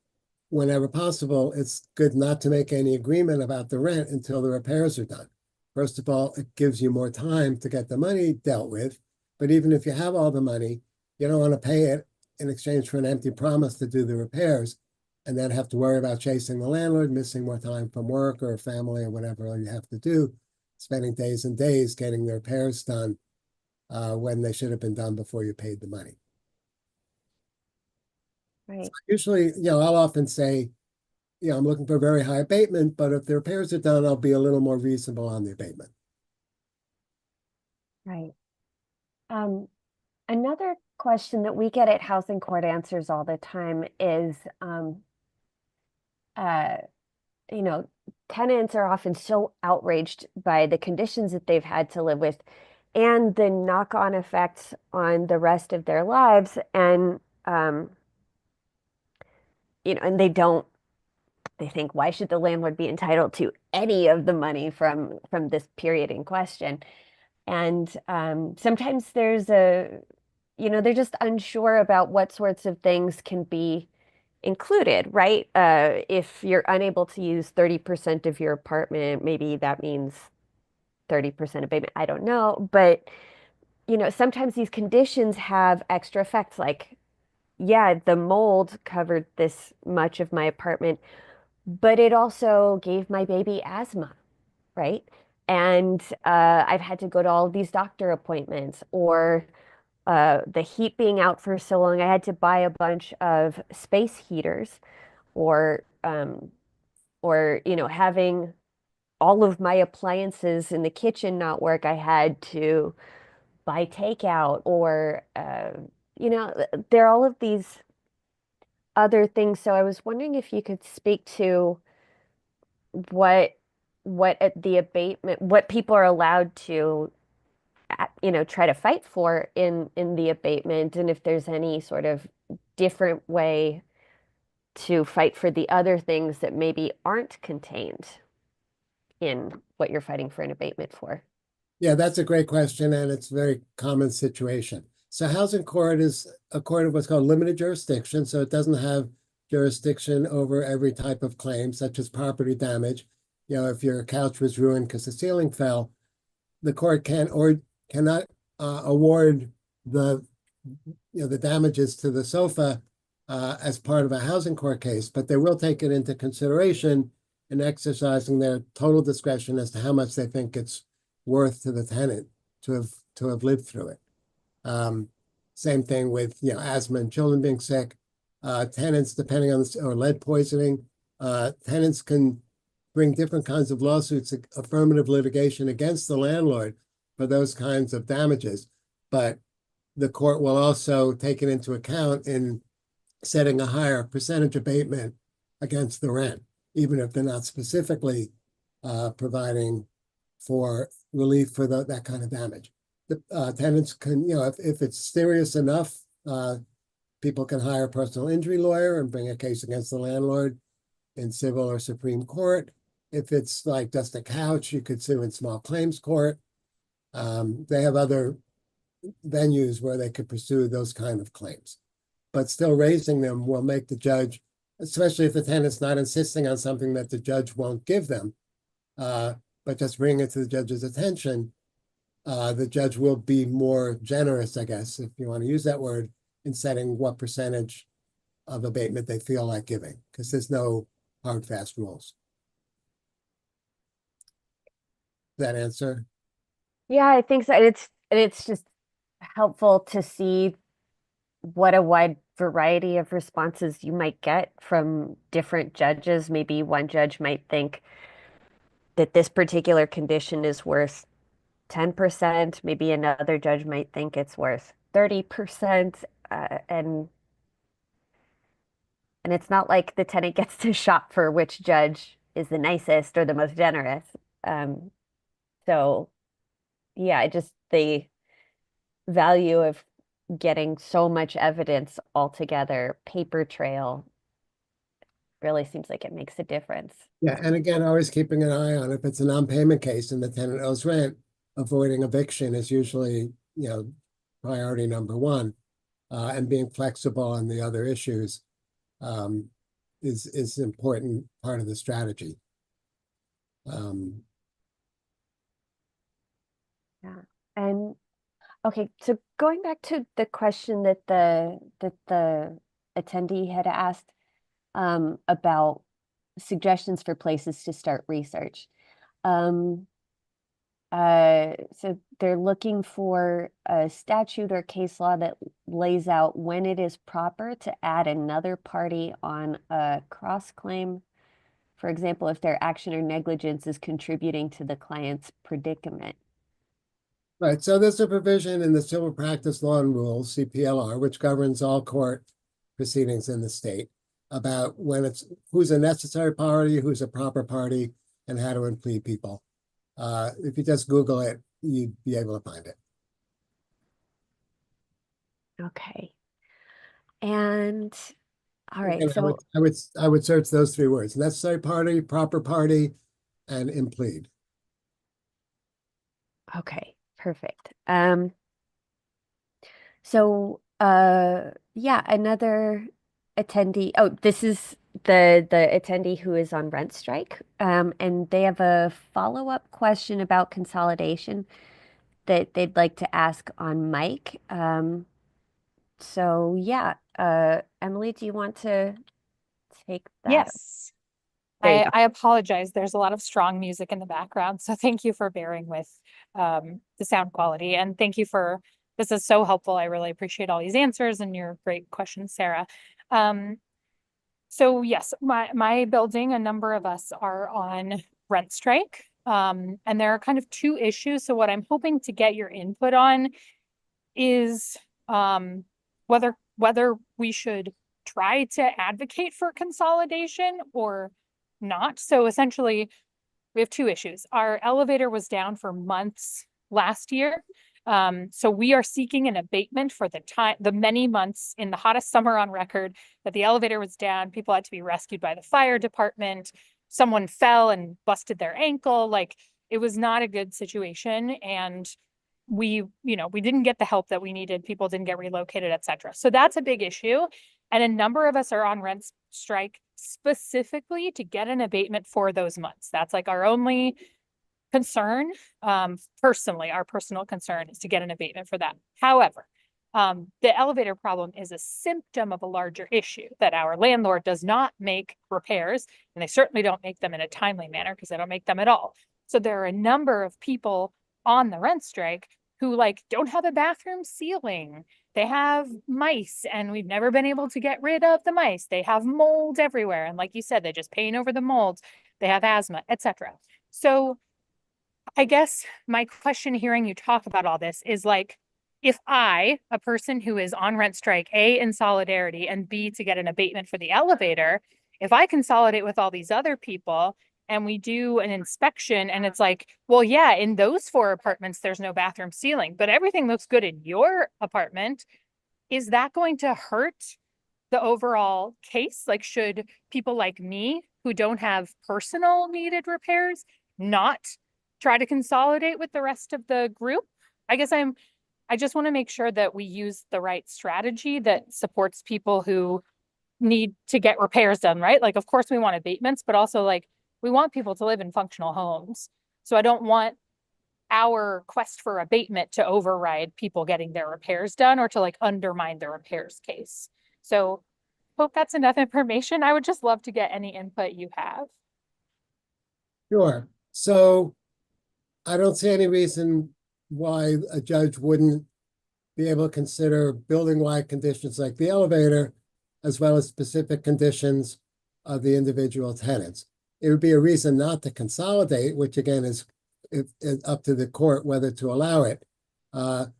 whenever possible, it's good not to make any agreement about the rent until the repairs are done. First of all, it gives you more time to get the money dealt with. But even if you have all the money, you don't want to pay it in exchange for an empty promise to do the repairs and then have to worry about chasing the landlord, missing more time from work or family or whatever you have to do, spending days and days getting the repairs done when they should have been done before you paid the money. Right. Usually, I'll often say, I'm looking for a very high abatement, but if the repairs are done, I'll be a little more reasonable on the abatement. Right. Another question that we get at Housing Court Answers all the time is, tenants are often so outraged by the conditions that they've had to live with and the knock-on effects on the rest of their lives. And, and they think, why should the landlord be entitled to any of the money from this period in question? And sometimes they're just unsure about what sorts of things can be included, right? If you're unable to use 30% of your apartment, maybe that means 30% abatement. I don't know. But, sometimes these conditions have extra effects like, yeah, the mold covered this much of my apartment, but it also gave my baby asthma, right? And I've had to go to all these doctor appointments, or the heat being out for so long, I had to buy a bunch of space heaters, or having all of my appliances in the kitchen not work. I had to buy takeout, or there are all of these other things. So I was wondering if you could speak to what the abatement, what people are allowed to try to fight for in the abatement, and if there's any sort of different way to fight for the other things that maybe aren't contained in what you're fighting for an abatement for. Yeah, that's a great question, and it's a very common situation. So housing court is a court of what's called limited jurisdiction, so it doesn't have jurisdiction over every type of claim, such as property damage. If your couch was ruined because the ceiling fell, the court can or cannot award the damages to the sofa as part of a housing court case, but they will take it into consideration in exercising their total discretion as to how much they think it's worth to the tenant to have lived through it. Same thing with asthma and children being sick. Tenants, depending on or lead poisoning, tenants can bring different kinds of lawsuits, affirmative litigation against the landlord for those kinds of damages. But the court will also take it into account in setting a higher percentage abatement against the rent, even if they're not specifically providing for relief for that kind of damage. The tenants can, if it's serious enough, people can hire a personal injury lawyer and bring a case against the landlord in civil or Supreme Court. If it's like just a couch, you could sue in small claims court. They have other venues where they could pursue those kind of claims. But still raising them will make the judge, especially if the tenant's not insisting on something that the judge won't give them, but just bring it to the judge's attention, the judge will be more generous, I guess, if you want to use that word, in setting what percentage of abatement they feel like giving, because there's no hard, fast rules. That answer? Yeah, I think so. And it's just helpful to see what a wide variety of responses you might get from different judges. Maybe one judge might think that this particular condition is worth 10%. Maybe another judge might think it's worth 30%. And it's not like the tenant gets to shop for which judge is the nicest or the most generous. Um, so yeah, just the value of getting so much evidence all together, paper trail, really seems like it makes a difference. Yeah, and again, always keeping an eye on if it's a non-payment case and the tenant owes rent, avoiding eviction is usually, priority number one. And being flexible on the other issues is an important part of the strategy. Yeah. And okay, so going back to the question that the attendee had asked about suggestions for places to start research. So they're looking for a statute or case law that lays out when it is proper to add another party on a cross claim. For example, if their action or negligence is contributing to the client's predicament. Right, so there's a provision in the Civil Practice Law and Rules, CPLR, which governs all court proceedings in the state about who's a necessary party, who's a proper party, and how to implead people. If you just Google it, you'd be able to find it. Okay. And all right, Again, so I would search those three words: necessary party, proper party, and implead. okay, perfect. So yeah, another attendee. Oh, this is the attendee who is on rent strike. And they have a follow-up question about consolidation that they'd like to ask on mic. So yeah, Emily, do you want to take that? Yes. There you go. I apologize. There's a lot of strong music in the background. So thank you for bearing with the sound quality. And thank you this is so helpful. I really appreciate all these answers and your great questions, Sarah. So yes, my building, a number of us are on rent strike. And there are kind of two issues. So what I'm hoping to get your input on is whether we should try to advocate for consolidation or not. So essentially, we have two issues. Our elevator was down for months last year. So we are seeking an abatement for the many months in the hottest summer on record that the elevator was down. People had to be rescued by the fire department. Someone fell and busted their ankle. Like, it was not a good situation. And we didn't get the help that we needed. People didn't get relocated, etc. So that's a big issue. And a number of us are on rent strike specifically to get an abatement for those months. That's like our only concern. Personally, our personal concern is to get an abatement for that. However, the elevator problem is a symptom of a larger issue that our landlord does not make repairs, and they certainly don't make them in a timely manner because they don't make them at all. So there are a number of people on the rent strike who don't have a bathroom ceiling. They have mice, and we've never been able to get rid of the mice. They have mold everywhere. And like you said, they just paint over the mold. They have asthma, etc. So I guess my question hearing you talk about all this is if I, a person who is on rent strike, A, in solidarity, and B, to get an abatement for the elevator, if I consolidate with all these other people and we do an inspection and it's well, yeah, in those 4 apartments, there's no bathroom ceiling, but everything looks good in your apartment, is that going to hurt the overall case? Should people like me who don't have personal needed repairs not try to consolidate with the rest of the group? I guess I just want to make sure that we use the right strategy that supports people who need to get repairs done, right? Of course we want abatements, but also we want people to live in functional homes. So I don't want our quest for abatement to override people getting their repairs done or to undermine the repairs case. So hope that's enough information. I would just love to get any input you have. Sure. So I don't see any reason why a judge wouldn't be able to consider building-wide conditions like the elevator, as well as specific conditions of the individual tenants. It would be a reason not to consolidate, which again is up to the court whether to allow it. And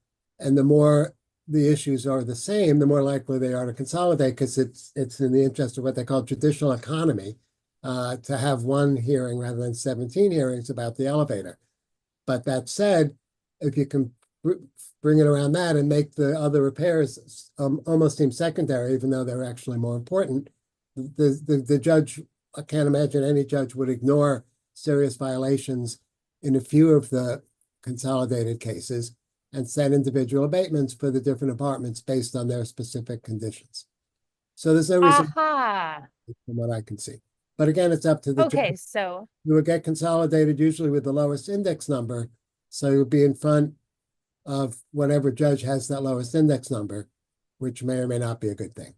the more the issues are the same, the more likely they are to consolidate, because it's in the interest of what they call judicial economy, to have one hearing rather than 17 hearings about the elevator. But that said, if you can bring it around that and make the other repairs almost seem secondary, even though they're actually more important, the judge, I can't imagine any judge would ignore serious violations in a few of the consolidated cases and set individual abatements for the different apartments based on their specific conditions. So there's no reason Aha. from what I can see. But again, it's up to the Okay, judge. so You would get consolidated usually with the lowest index number. So you'll be in front of whatever judge has that lowest index number, which may or may not be a good thing.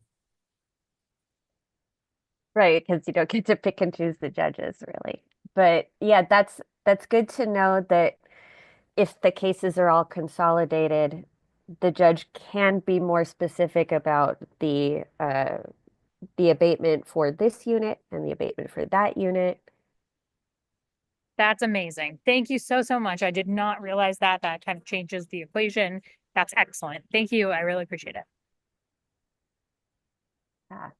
Right, because you don't get to pick and choose the judges, really. But yeah, that's good to know that if the cases are all consolidated, the judge can be more specific about the abatement for this unit and the abatement for that unit. that's amazing. Thank you so, so much. I did not realize that. That kind of changes the equation. That's excellent. Thank you. I really appreciate it. Yeah.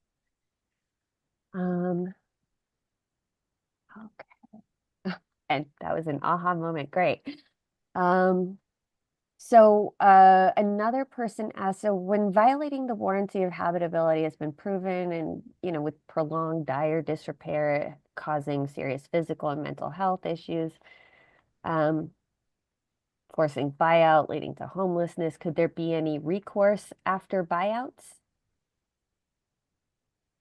Okay. And that was an aha moment. Great. So another person asked, so when violating the warranty of habitability has been proven and, with prolonged dire disrepair causing serious physical and mental health issues, forcing buyout, leading to homelessness, could there be any recourse after buyouts?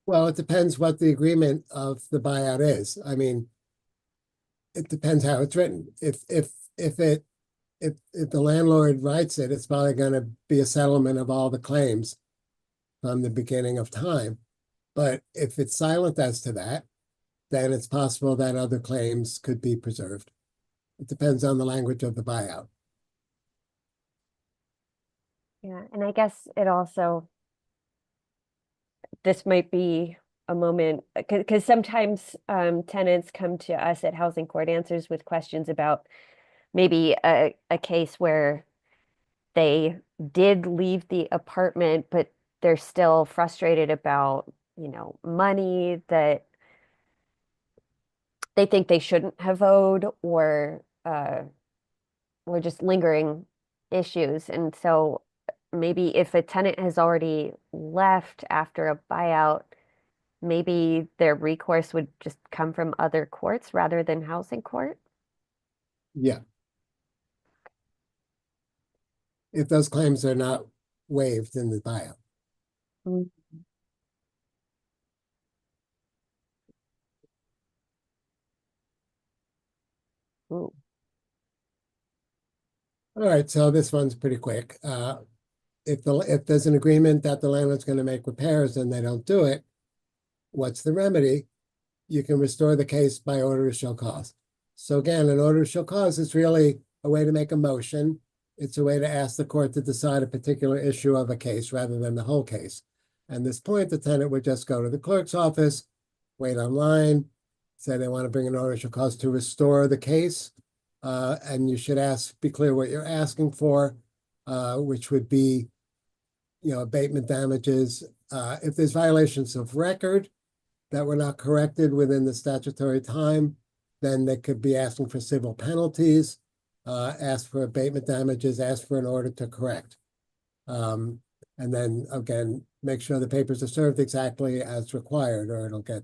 Well, it depends what the agreement of the buyout is. I mean, it depends how it's written. If the landlord writes it, it's probably going to be a settlement of all the claims from the beginning of time. But if it's silent as to that, then it's possible that other claims could be preserved. It depends on the language of the buyout. Yeah, and I guess it also, this might be a moment, because sometimes tenants come to us at Housing Court Answers with questions about maybe a case where they did leave the apartment, but they're still frustrated about, money that they think they shouldn't have owed, or just lingering issues. And so maybe if a tenant has already left after a buyout, maybe their recourse would just come from other courts rather than Housing Court. Yeah. If those claims are not waived in the buyout. Mm. Ooh. All right, so this one's pretty quick. If there's an agreement that the landlord's going to make repairs and they don't do it, what's the remedy? You can restore the case by order to show cause. So again, an order to show cause is really a way to make a motion. It's a way to ask the court to decide a particular issue of a case rather than the whole case. At this point, the tenant would just go to the clerk's office, wait online, say they want to bring an order to show cause to restore the case. And you should be clear what you're asking for, which would be, abatement damages. If there's violations of record that were not corrected within the statutory time, then they could be asking for civil penalties, ask for abatement damages, ask for an order to correct. And then again, make sure the papers are served exactly as required, or it'll get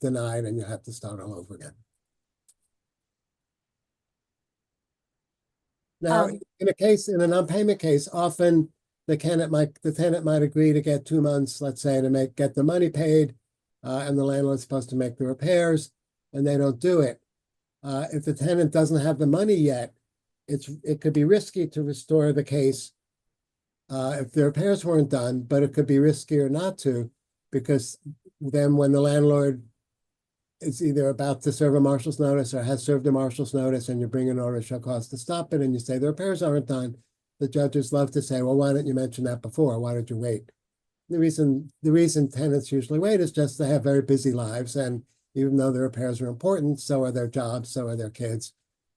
denied and you have to start all over again. Now, in a non-payment case, often the tenant might agree to get 2 months, let's say, to get the money paid, and the landlord's supposed to make the repairs, and they don't do it. If the tenant doesn't have the money yet, it could be risky to restore the case if the repairs weren't done, but it could be riskier not to, because then when the landlord is either about to serve a marshal's notice or has served a marshal's notice and you bring an order to show cause to stop it and you say the repairs aren't done, the judges love to say, well, why didn't you mention that before? Why did you wait? The reason tenants usually wait is just they have very busy lives, and even though the repairs are important, so are their jobs, so are their kids.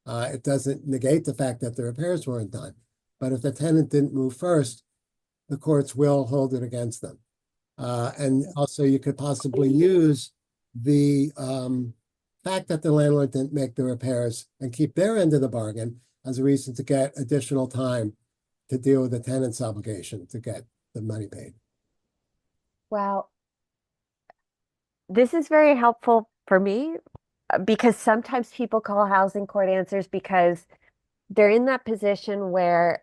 It doesn't negate the fact that the repairs weren't done. But if the tenant didn't move first, the courts will hold it against them. And also you could possibly use the fact that the landlord didn't make the repairs and keep their end of the bargain as a reason to get additional time to deal with the tenant's obligation to get the money paid. Well, this is very helpful for me because sometimes people call housing court answers because they're in that position where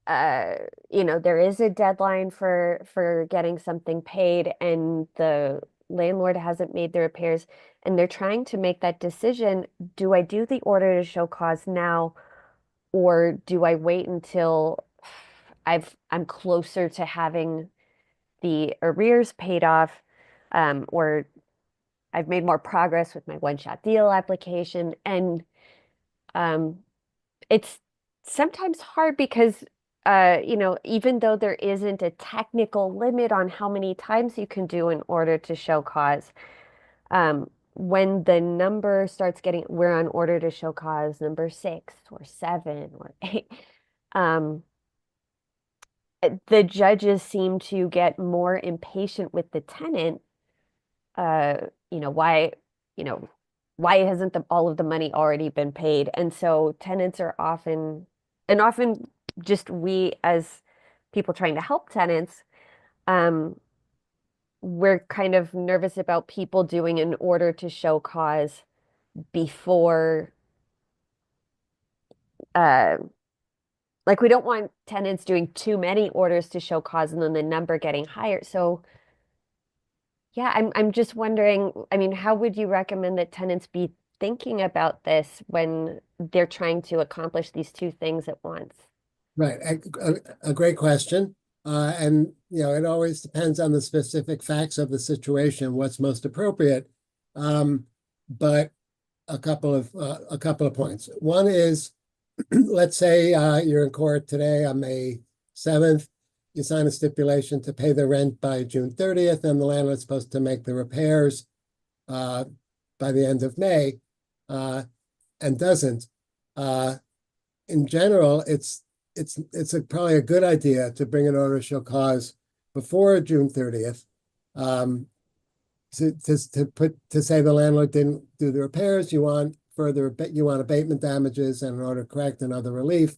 there is a deadline for getting something paid and the landlord hasn't made the repairs and they're trying to make that decision. Do I do the order to show cause now, or do I wait until I'm closer to having the arrears paid off, or I've made more progress with my one-shot deal application? And it's sometimes hard because even though there isn't a technical limit on how many times you can do in order to show cause, when the number starts getting, we're on order to show cause number 6 or 7 or 8, the judges seem to get more impatient with the tenant. Why, why hasn't all of the money already been paid? And so tenants are often just we as people trying to help tenants, we're kind of nervous about people doing an order to show cause before, like we don't want tenants doing too many orders to show cause and then the number getting higher. So yeah, I'm just wondering, I mean, how would you recommend that tenants be thinking about this when they're trying to accomplish these two things at once? Right, a great question. And it always depends on the specific facts of the situation, what's most appropriate. But a couple of points. One is, let's say you're in court today on May 7th. You sign a stipulation to pay the rent by June 30th, and the landlord's supposed to make the repairs by the end of May, and doesn't. In general, it's probably a good idea to bring an order to show cause before June 30th, to say the landlord didn't do the repairs. You want abatement damages and an order to correct and other relief.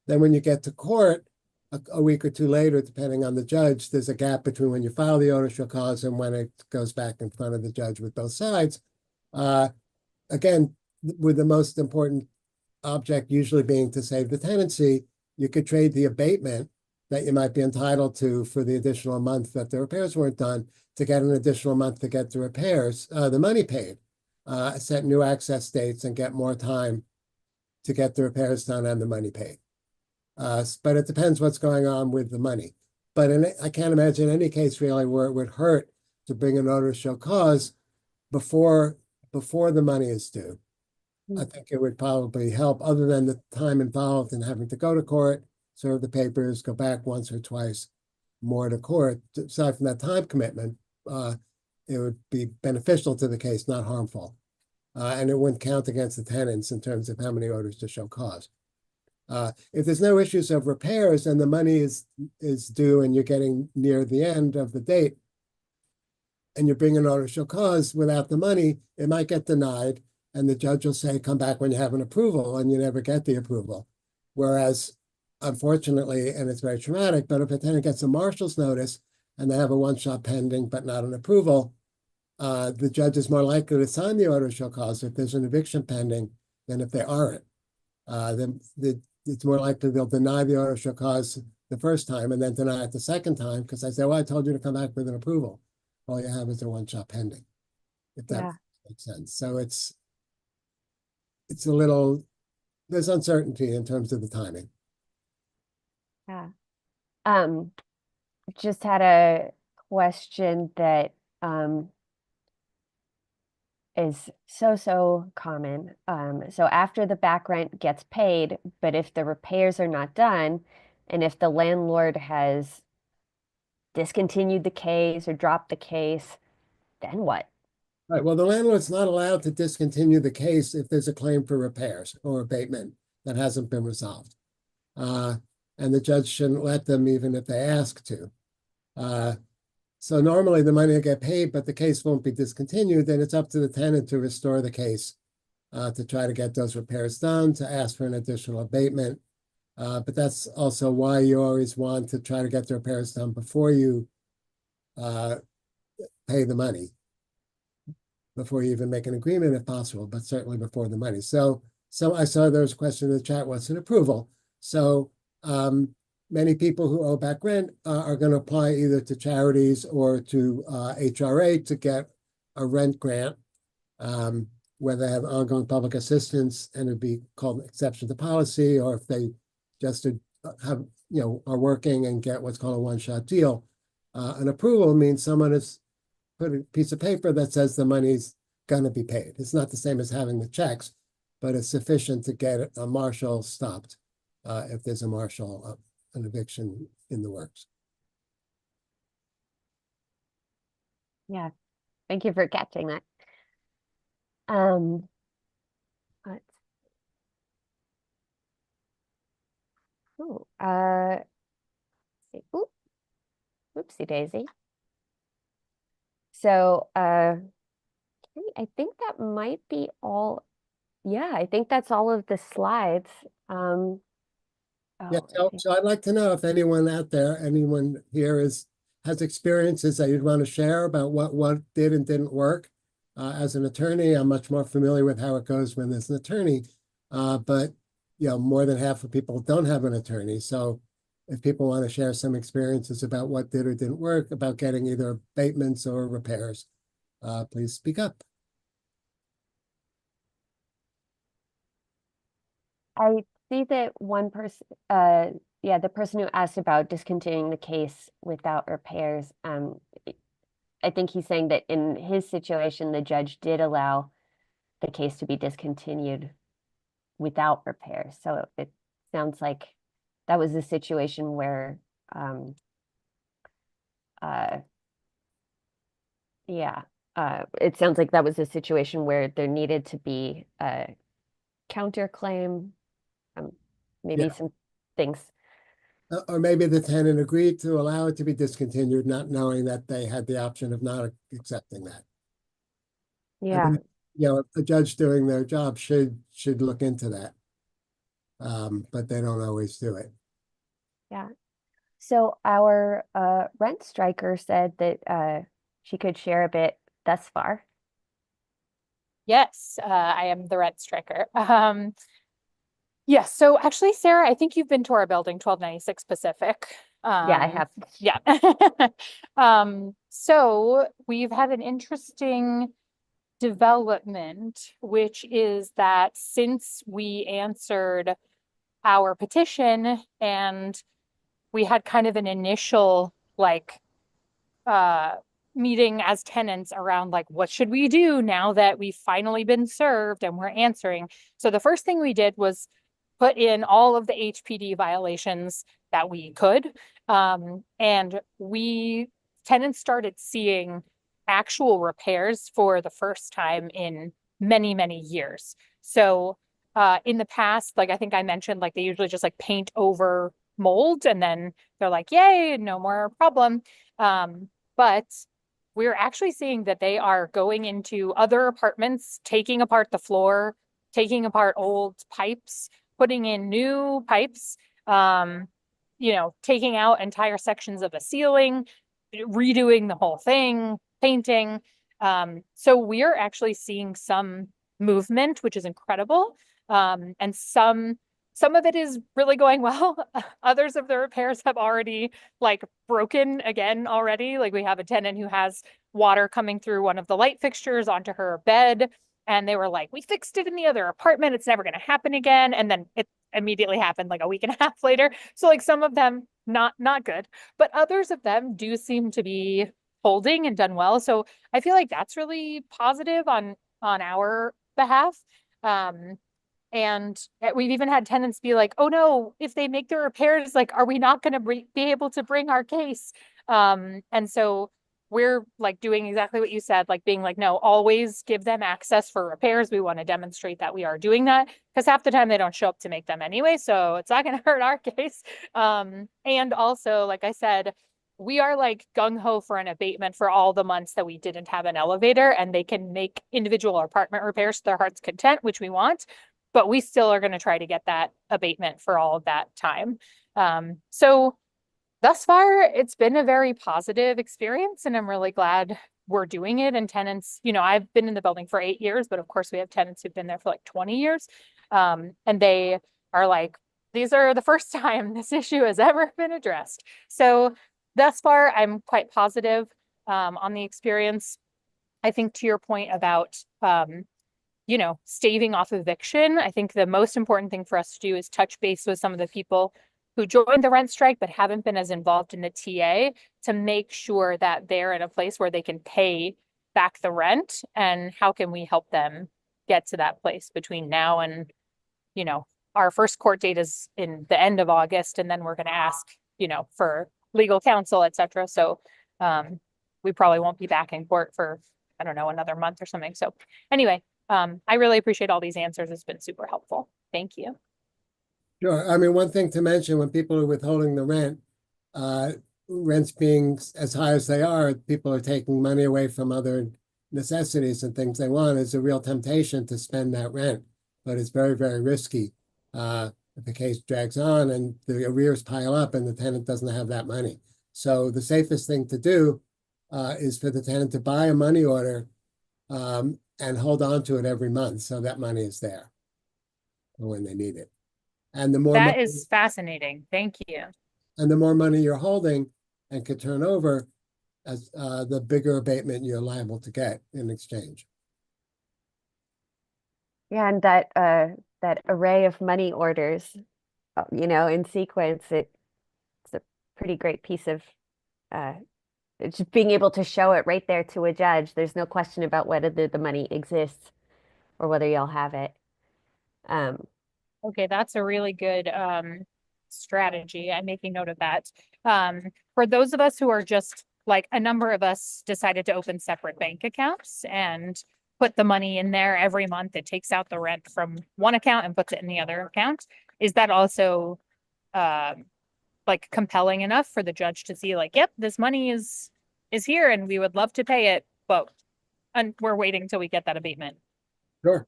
Then when you get to court a week or two later, depending on the judge, there's a gap between when you file the order to show cause and when it goes back in front of the judge with both sides. Again, with the most important object usually being to save the tenancy, you could trade the abatement that you might be entitled to for the additional month that the repairs weren't done to get an additional month to get the repairs, the money paid, set new access dates and get more time to get the repairs done and the money paid. But it depends what's going on with the money. But I can't imagine any case really where it would hurt to bring an order to show cause before the money is due. I think it would probably help, other than the time involved in having to go to court, serve the papers, go back once or twice more to court. Aside from that time commitment, it would be beneficial to the case, not harmful. And it wouldn't count against the tenants in terms of how many orders to show cause. If there's no issues of repairs and the money is due and you're getting near the end of the date and you bring an order to show cause without the money, it might get denied. And the judge will say, come back when you have an approval, and you never get the approval. Whereas, unfortunately, and it's very traumatic, but if a tenant gets a marshal's notice and they have a one-shot pending but not an approval, the judge is more likely to sign the order to show cause if there's an eviction pending than if they aren't. Then it's more likely they'll deny the order to show cause the first time and then deny it the second time because I say, well, I told you to come back with an approval. All you have is a one-shot pending, if that makes sense. So it's a little, there's uncertainty in terms of the timing. Yeah. Just had a question that is so common. So after the back rent gets paid, but if the repairs are not done, and if the landlord has discontinued the case or dropped the case, then what? Right, well, the landlord's not allowed to discontinue the case if there's a claim for repairs or abatement that hasn't been resolved. And the judge shouldn't let them even if they ask to. So normally the money will get paid, but the case won't be discontinued. Then it's up to the tenant to restore the case, to try to get those repairs done, to ask for an additional abatement. But that's also why you always want to try to get the repairs done before you pay the money, before you even make an agreement if possible, but certainly before the money. So I saw there was a question in the chat, what's an approval? So many people who owe back rent are going to apply either to charities or to HRA to get a rent grant, where they have ongoing public assistance and it'd be called exception to policy, or if they just have, are working and get what's called a one-shot deal. An approval means someone has put a piece of paper that says the money's going to be paid. It's not the same as having the checks, but it's sufficient to get a marshal stopped if there's a marshal, an eviction in the works. Yeah, thank you for catching that. Let's see. Oop, oopsie daisy. So I think that might be all. Yeah, I think that's all of the slides. Yeah, so I'd like to know if anyone out there, anyone here has experiences that you'd want to share about what did and didn't work. As an attorney, I'm much more familiar with how it goes when there's an attorney, but more than half of people don't have an attorney. So if people want to share some experiences about what did or didn't work, about getting either abatements or repairs, please speak up. I see that one person, the person who asked about discontinuing the case without repairs, I think he's saying that in his situation, the judge did allow the case to be discontinued without repairs. So it sounds like that was a situation where, it sounds like that was a situation where there needed to be a counterclaim, maybe some things. Or maybe the tenant agreed to allow it to be discontinued, not knowing that they had the option of not accepting that. Yeah. I mean, a judge doing their job should look into that. But they don't always do it. Yeah. So our rent striker said that she could share a bit thus far. Yes, I am the rent striker. Yes, so actually, Sarah, I think you've been to our building, 1296 Pacific. Yeah, I have. Yeah. So we've had an interesting development, which is that since we answered our petition and we had kind of an initial meeting as tenants around what should we do now that we've finally been served and we're answering. So the first thing we did was put in all of the HPD violations that we could. And tenants started seeing actual repairs for the first time in many years. So in the past, I think I mentioned, they usually just paint over mold and then they're like, yay, no more problem. But we're actually seeing that they are going into other apartments, taking apart the floor, taking apart old pipes, putting in new pipes, taking out entire sections of the ceiling, redoing the whole thing, painting. So we're actually seeing some movement, which is incredible. And some of it is really going well. Others of the repairs have already broken again already. We have a tenant who has water coming through one of the light fixtures onto her bed. And they were like, we fixed it in the other apartment. It's never going to happen again. And then it immediately happened a week and a half later. So some of them not good, but others of them do seem to be holding and done well. So I feel like that's really positive on on our behalf. And we've even had tenants be like, oh no, if they make the repairs, like, are we not gonna be able to bring our case? And so we're like doing exactly what you said, like being like, no, always give them access for repairs. We want to demonstrate that we are doing that, because half the time they don't show up to make them anyway, so it's not gonna hurt our case. And also, like I said, we are like gung-ho for an abatement for all the months that we didn't have an elevator, and they can make individual apartment repairs to their heart's content, which we want, but we still are going to try to get that abatement for all of that time. So thus far, it's been a very positive experience, and I'm really glad we're doing it. And tenants, I've been in the building for 8 years, but of course we have tenants who've been there for like 20 years. And they are like, these are the first time this issue has ever been addressed. So thus far, I'm quite positive on the experience. I think to your point about staving off eviction, I think the most important thing for us to do is touch base with some of the people who joined the rent strike but haven't been as involved in the TA, to make sure that they're in a place where they can pay back the rent, and how can we help them get to that place between now and, our first court date is in the end of August, and then we're going to ask, for legal counsel, etc. So we probably won't be back in court for, I don't know, another month or something. So anyway, I really appreciate all these answers. It's been super helpful. Thank you. Sure. I mean, one thing to mention, when people are withholding the rent, rents being as high as they are, people are taking money away from other necessities and things they want. It's a real temptation to spend that rent, but it's very, very risky. If the case drags on and the arrears pile up and the tenant doesn't have that money. So the safest thing to do is for the tenant to buy a money order and hold on to it every month, so that money is there for when they need it. And the more that is fascinating. Thank you. And the more money you're holding and could turn over, as the bigger abatement you're liable to get in exchange. Yeah, and that array of money orders, in sequence, it's a pretty great piece of just being able to show it right there to a judge. There's no question about whether the money exists or whether y'all have it. Okay, that's a really good strategy. I'm making note of that. For those of us who are just like, a number of us decided to open separate bank accounts and put the money in there every month. It takes out the rent from one account and puts it in the other account. Is that also like compelling enough for the judge to see like, yep, this money is here and we would love to pay it, but we're waiting till we get that abatement? Sure.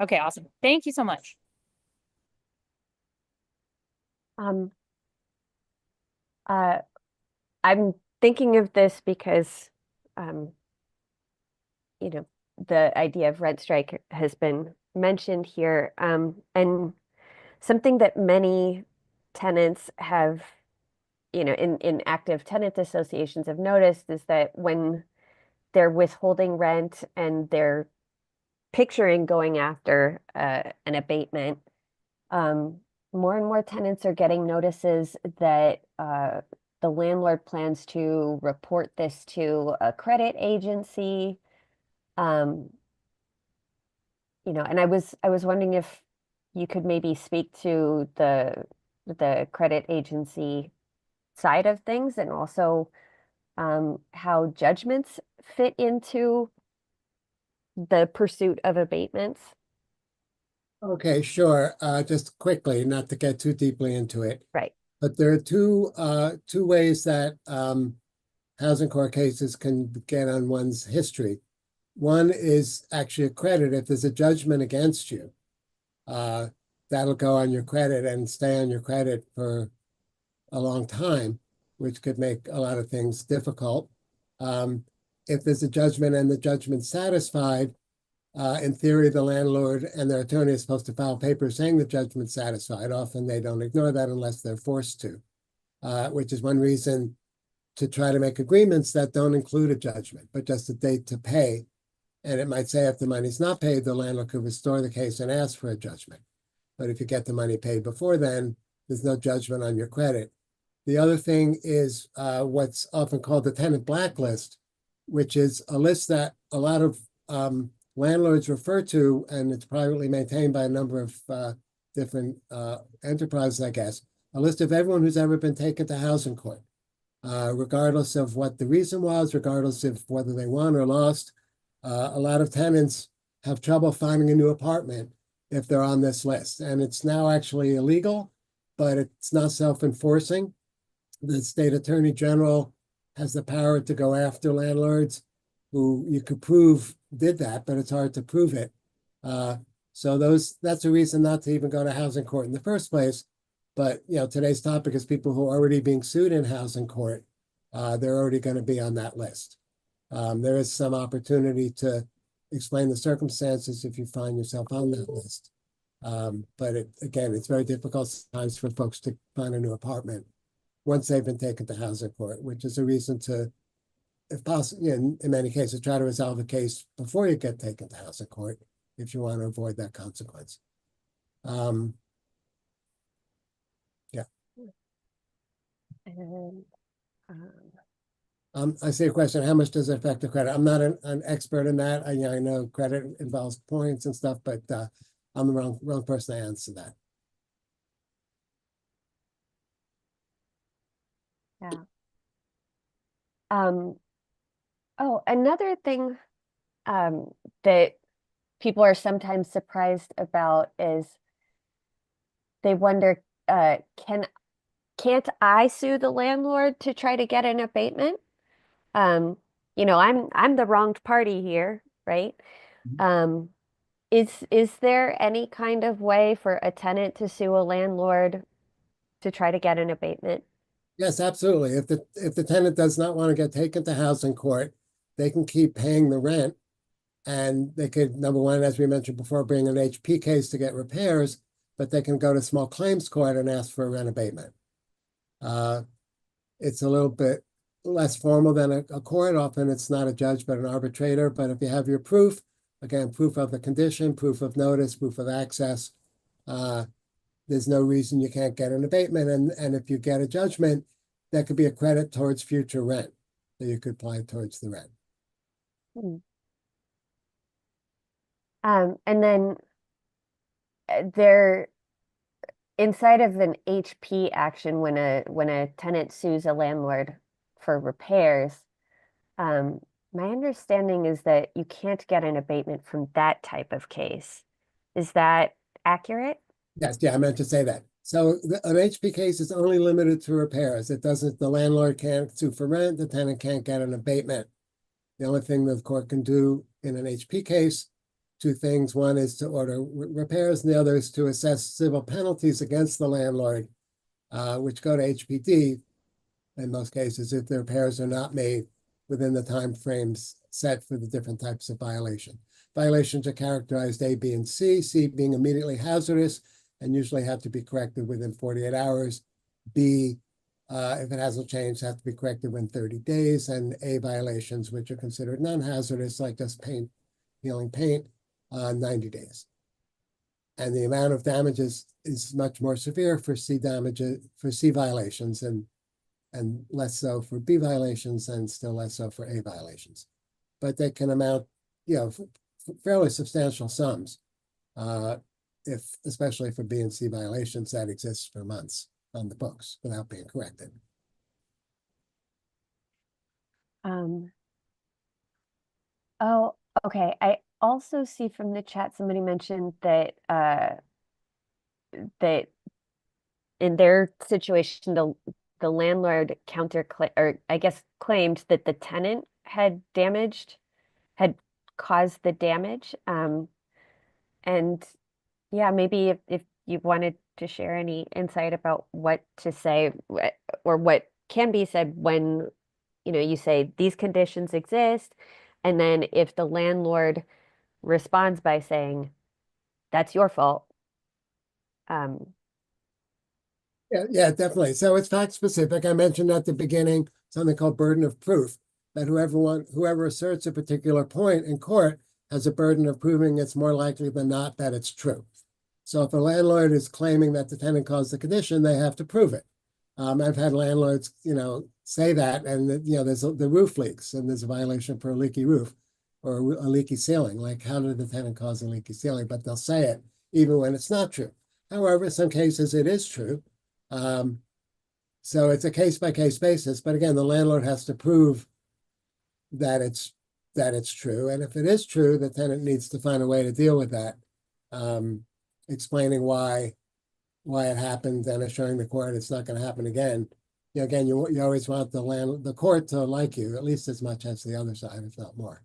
Okay, awesome. Thank you so much. I'm thinking of this because, the idea of rent strike has been mentioned here. And something that many tenants have, in active tenant associations have noticed is that when they're withholding rent and they're picturing going after an abatement, more and more tenants are getting notices that the landlord plans to report this to a credit agency. And I was wondering if you could maybe speak to the credit agency side of things, and also how judgments fit into the pursuit of abatements. Okay, sure. Just quickly, not to get too deeply into it. Right. But there are two ways that housing court cases can get on one's history. One is actually a credit. If there's a judgment against you, that'll go on your credit and stay on your credit for a long time, which could make a lot of things difficult. If there's a judgment and the judgment's satisfied, in theory, the landlord and their attorney is supposed to file papers saying the judgment's satisfied. Often they don't ignore that unless they're forced to, which is one reason to try to make agreements that don't include a judgment, but just a date to pay. And it might say if the money's not paid, the landlord could restore the case and ask for a judgment. But if you get the money paid before then, there's no judgment on your credit. The other thing is what's often called the tenant blacklist, which is a list that a lot of landlords refer to, and it's privately maintained by a number of different enterprises, I guess, a list of everyone who's ever been taken to housing court, regardless of what the reason was, regardless of whether they won or lost. A lot of tenants have trouble finding a new apartment if they're on this list, and it's now actually illegal, but it's not self-enforcing. The state attorney general has the power to go after landlords who you could prove did that, but it's hard to prove it. So that's a reason not to even go to housing court in the first place. But today's topic is people who are already being sued in housing court. They're already going to be on that list. There is some opportunity to explain the circumstances if you find yourself on that list. But again, it's very difficult sometimes for folks to find a new apartment once they've been taken to housing court, which is a reason to, if possible, in many cases, try to resolve the case before you get taken to housing court if you want to avoid that consequence. Yeah. And, I see a question, how much does it affect the credit? I'm not an expert in that. I know credit involves points and stuff, but I'm the wrong person to answer that. yeah. Oh, another thing that people are sometimes surprised about is they wonder, can't I sue the landlord to try to get an abatement? I'm the wronged party here, right? Is there any kind of way for a tenant to sue a landlord to try to get an abatement? Yes, absolutely. If the tenant does not want to get taken to housing court, they can keep paying the rent. And they could, number one, as we mentioned before, bring an HP case to get repairs, but they can go to small claims court and ask for a rent abatement. It's a little bit less formal than a court. Often it's not a judge, but an arbitrator. But if you have your proof, again, proof of the condition, proof of notice, proof of access, there's no reason you can't get an abatement. And if you get a judgment, that could be a credit towards future rent that you could apply towards the rent. And then there, inside of an HP action, when a tenant sues a landlord for repairs, my understanding is that you can't get an abatement from that type of case. Is that accurate? Yes, yeah, I meant to say that. So an HP case is only limited to repairs. It doesn't, the landlord can't sue for rent, the tenant can't get an abatement. The only thing the court can do in an HP case, two things. One is to order repairs, and the other is to assess civil penalties against the landlord, which go to HPD in most cases if the repairs are not made within the time frames set for the different types of violation. Violations are characterized A, B, and C, C being immediately hazardous and usually have to be corrected within 48 hours. B, if it hasn't changed, have to be corrected within 30 days. And A violations, which are considered non-hazardous, like just paint, peeling paint, 90 days. And the amount of damages is much more severe for C damages, for C violations, and less so for B violations, and still less so for A violations. But they can amount, fairly substantial sums, especially for B and C violations that exist for months on the books without being corrected. Oh, okay. I also see from the chat somebody mentioned that that in their situation the landlord claimed that the tenant had caused the damage. And yeah, maybe if you wanted to share any insight about what to say or what can be said when you say these conditions exist, and then if the landlord responds by saying that's your fault. Yeah, definitely. So it's fact specific. I mentioned at the beginning something called burden of proof, that whoever asserts a particular point in court has a burden of proving it's more likely than not that it's true. So if a landlord is claiming that the tenant caused the condition, they have to prove it. I've had landlords, say that, and there's the roof leaks and there's a violation for a leaky roof. or a leaky ceiling, like how did the tenant cause a leaky ceiling? But they'll say it even when it's not true. However, in some cases it is true. So it's a case-by-case basis, but again, the landlord has to prove that it's true. And if it is true, the tenant needs to find a way to deal with that, explaining why it happened and assuring the court it's not going to happen again. Again, you always want the court to like you at least as much as the other side, if not more.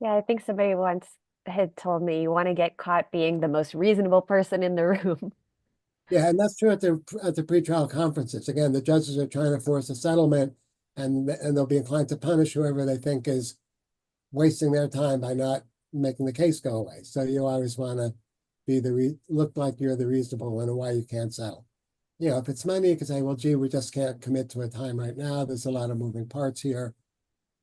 Yeah, I think somebody once had told me you want to get caught being the most reasonable person in the room. Yeah, and that's true at the pretrial conferences. Again, the judges are trying to force a settlement, and they'll be inclined to punish whoever they think is wasting their time by not making the case go away. So you always want to be look like you're the reasonable one and why you can't settle. If it's money, you can say, well, gee, we just can't commit to a time right now. There's a lot of moving parts here.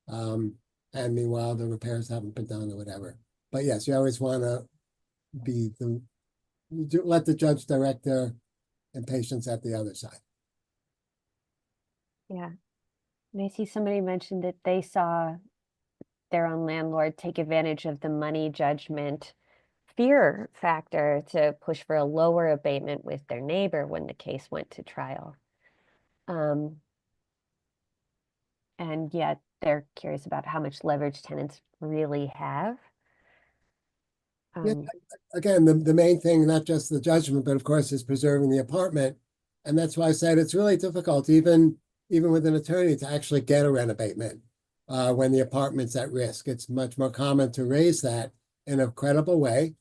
And meanwhile, the repairs haven't been done or whatever. But yes, you always want to let the judge direct their impatience at the other side. Yeah. And I see somebody mentioned that they saw their own landlord take advantage of the money judgment fear factor to push for a lower abatement with their neighbor when the case went to trial. And yet they're curious about how much leverage tenants really have. Yeah, again, the main thing, not just the judgment, but of course, is preserving the apartment. And that's why I said it's really difficult, even with an attorney, to actually get a rent abatement when the apartment's at risk. It's much more common to raise that in a credible way,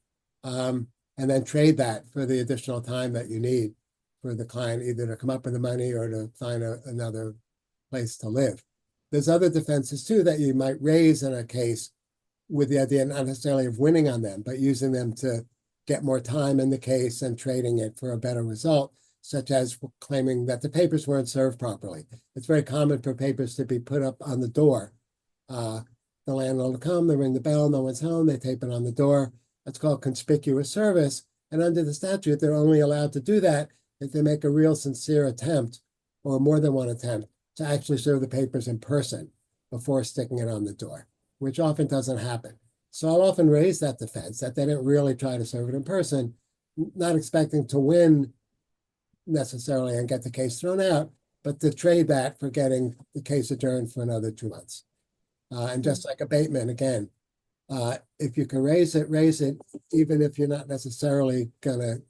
and then trade that for the additional time that you need for the client, either to come up with the money or to find another place to live. There's other defenses too that you might raise in a case with the idea not necessarily of winning on them, but using them to get more time in the case and trading it for a better result, such as claiming that the papers weren't served properly. It's very common for papers to be put up on the door. The landlord will come, they ring the bell, no one's home, they tape it on the door. That's called conspicuous service. And under the statute, they're only allowed to do that if they make a real sincere attempt, or more than one attempt, to actually serve the papers in person before sticking it on the door, which often doesn't happen. So I'll often raise that defense that they didn't really try to serve it in person, not expecting to win necessarily and get the case thrown out, but to trade that for getting the case adjourned for another 2 months. And just like abatement, again, if you can raise it, even if you're not necessarily going to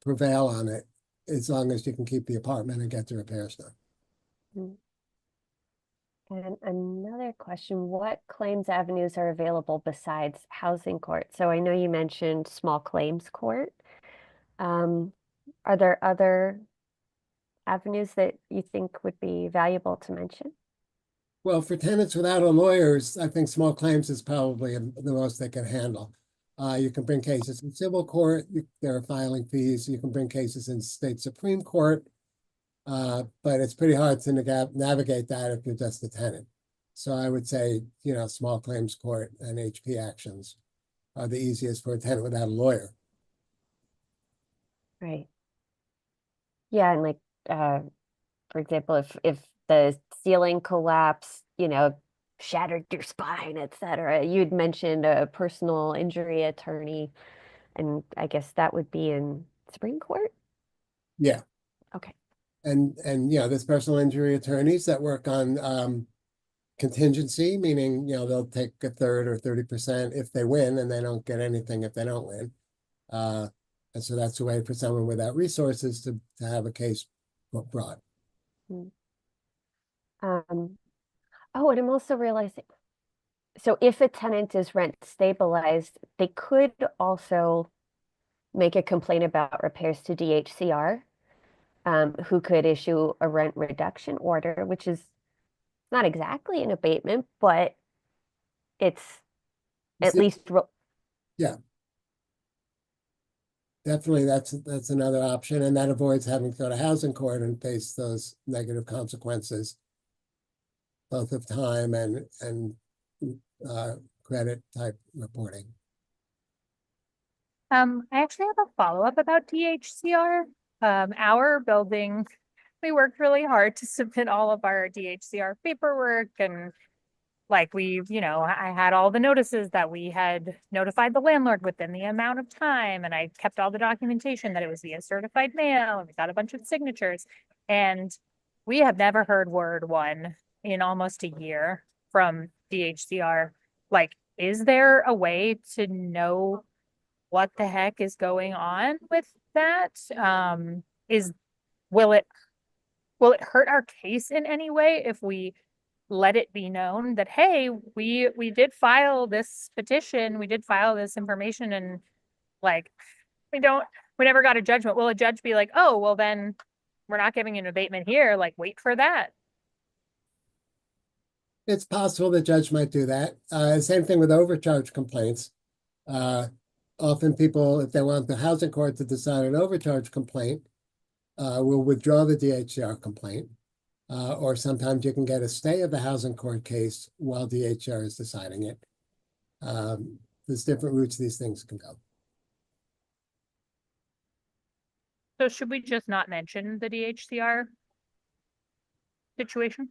prevail on it, as long as you can keep the apartment and get the repairs done. And another question, what claims avenues are available besides housing court? So I know you mentioned small claims court. Are there other avenues that you think would be valuable to mention? Well, for tenants without a lawyer, I think small claims is probably the most they can handle. You can bring cases in civil court. There are filing fees. You can bring cases in state Supreme Court. But it's pretty hard to navigate that if you're just a tenant. So I would say, small claims court and HP actions are the easiest for a tenant without a lawyer. Right. Yeah, and like, for example, if the ceiling collapsed, shattered your spine, etc., you'd mentioned a personal injury attorney, and I guess that would be in Supreme Court? Yeah. Okay. And there's personal injury attorneys that work on contingency, meaning, they'll take a third or 30% if they win, and they don't get anything if they don't win. And so that's a way for someone without resources to have a case brought. Oh, and I'm also realizing, so if a tenant is rent stabilized, they could also make a complaint about repairs to DHCR, who could issue a rent reduction order, which is not exactly an abatement, but it's at least. Yeah. Definitely, that's another option, and that avoids having to go to housing court and face those negative consequences, both of time and credit type reporting. I actually have a follow-up about DHCR. Our building, we worked really hard to submit all of our DHCR paperwork and Like I had all the notices that we had notified the landlord within the amount of time, and I kept all the documentation that it was via certified mail, and we got a bunch of signatures. And we have never heard word one in almost a year from DHCR. Like, is there a way to know what the heck is going on with that? Will it hurt our case in any way if we let it be known that, hey, we did file this petition, we did file this information, and like we never got a judgment? Will a judge be like, oh, well then we're not giving an abatement here, like wait for that? It's possible the judge might do that. Same thing with overcharge complaints. Often people, if they want the housing court to decide an overcharge complaint, will withdraw the DHCR complaint. Or sometimes you can get a stay of the housing court case while DHCR is deciding it. There's different routes these things can go. So should we just not mention the DHCR situation?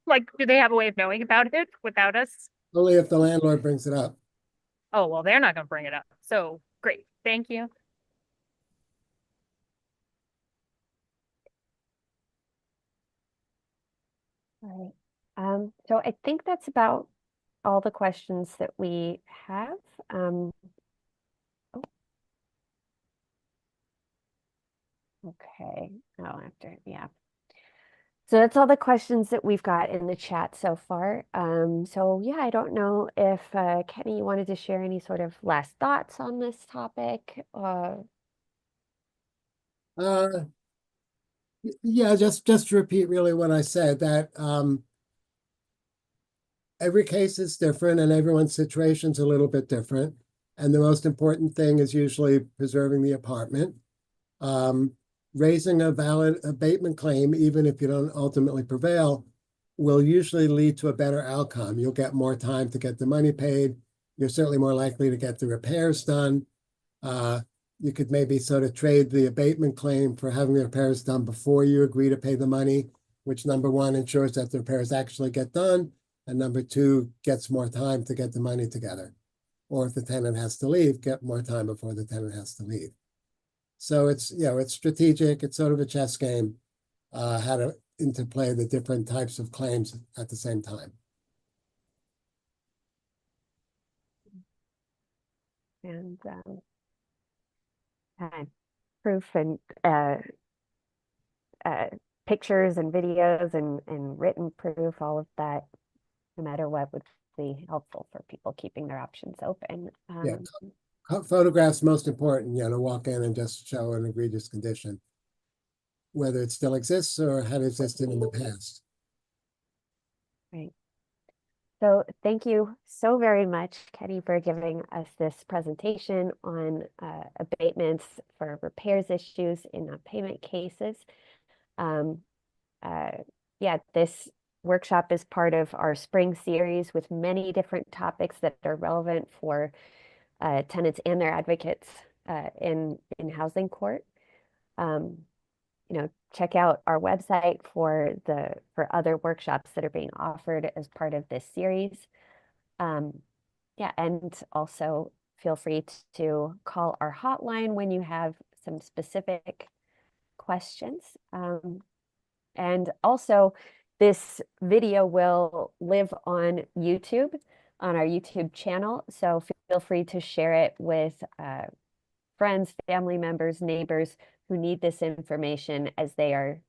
Like, do they have a way of knowing about it without us? Only if the landlord brings it up. Oh, well, they're not gonna bring it up. So great, thank you. All right. So I think that's about all the questions that we have. Oh. Okay. Oh, yeah. So that's all the questions that we've got in the chat so far. So yeah, I don't know if Kenny, you wanted to share any sort of last thoughts on this topic. Yeah, just to repeat really what I said, that every case is different and everyone's situation's a little bit different. And the most important thing is usually preserving the apartment. Raising a valid abatement claim, even if you don't ultimately prevail, will usually lead to a better outcome. You'll get more time to get the money paid. You're certainly more likely to get the repairs done. You could maybe sort of trade the abatement claim for having the repairs done before you agree to pay the money, which number one ensures that the repairs actually get done, and number two gets more time to get the money together. Or if the tenant has to leave, get more time before the tenant has to leave. So it's, it's strategic. It's sort of a chess game, how to interplay the different types of claims at the same time. And proof and pictures and videos and written proof, all of that, no matter what, would be helpful for people keeping their options open. Yeah. Photographs most important, walk in and just show an egregious condition, whether it still exists or had existed in the past. Right. So thank you so very much, Kenny, for giving us this presentation on abatements for repairs issues in non-payment cases. Yeah, this workshop is part of our spring series with many different topics that are relevant for tenants and their advocates in housing court. Check out our website for other workshops that are being offered as part of this series. Yeah, and also feel free to call our hotline when you have some specific questions. And also, this video will live on YouTube, on our YouTube channel. So feel free to share it with friends, family members, neighbors who need this information as they are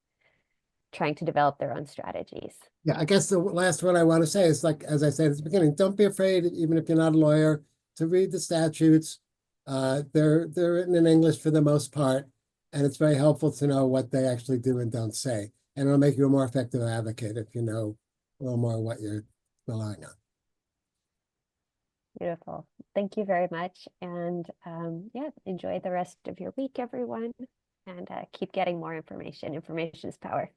trying to develop their own strategies. Yeah, I guess the last one I want to say is, like, as I said at the beginning, don't be afraid, even if you're not a lawyer, to read the statutes. They're written in English for the most part, and it's very helpful to know what they actually do and don't say. And it'll make you a more effective advocate if you know a little more what you're relying on. Beautiful. Thank you very much. And yeah, enjoy the rest of your week, everyone. And keep getting more information. Information is power.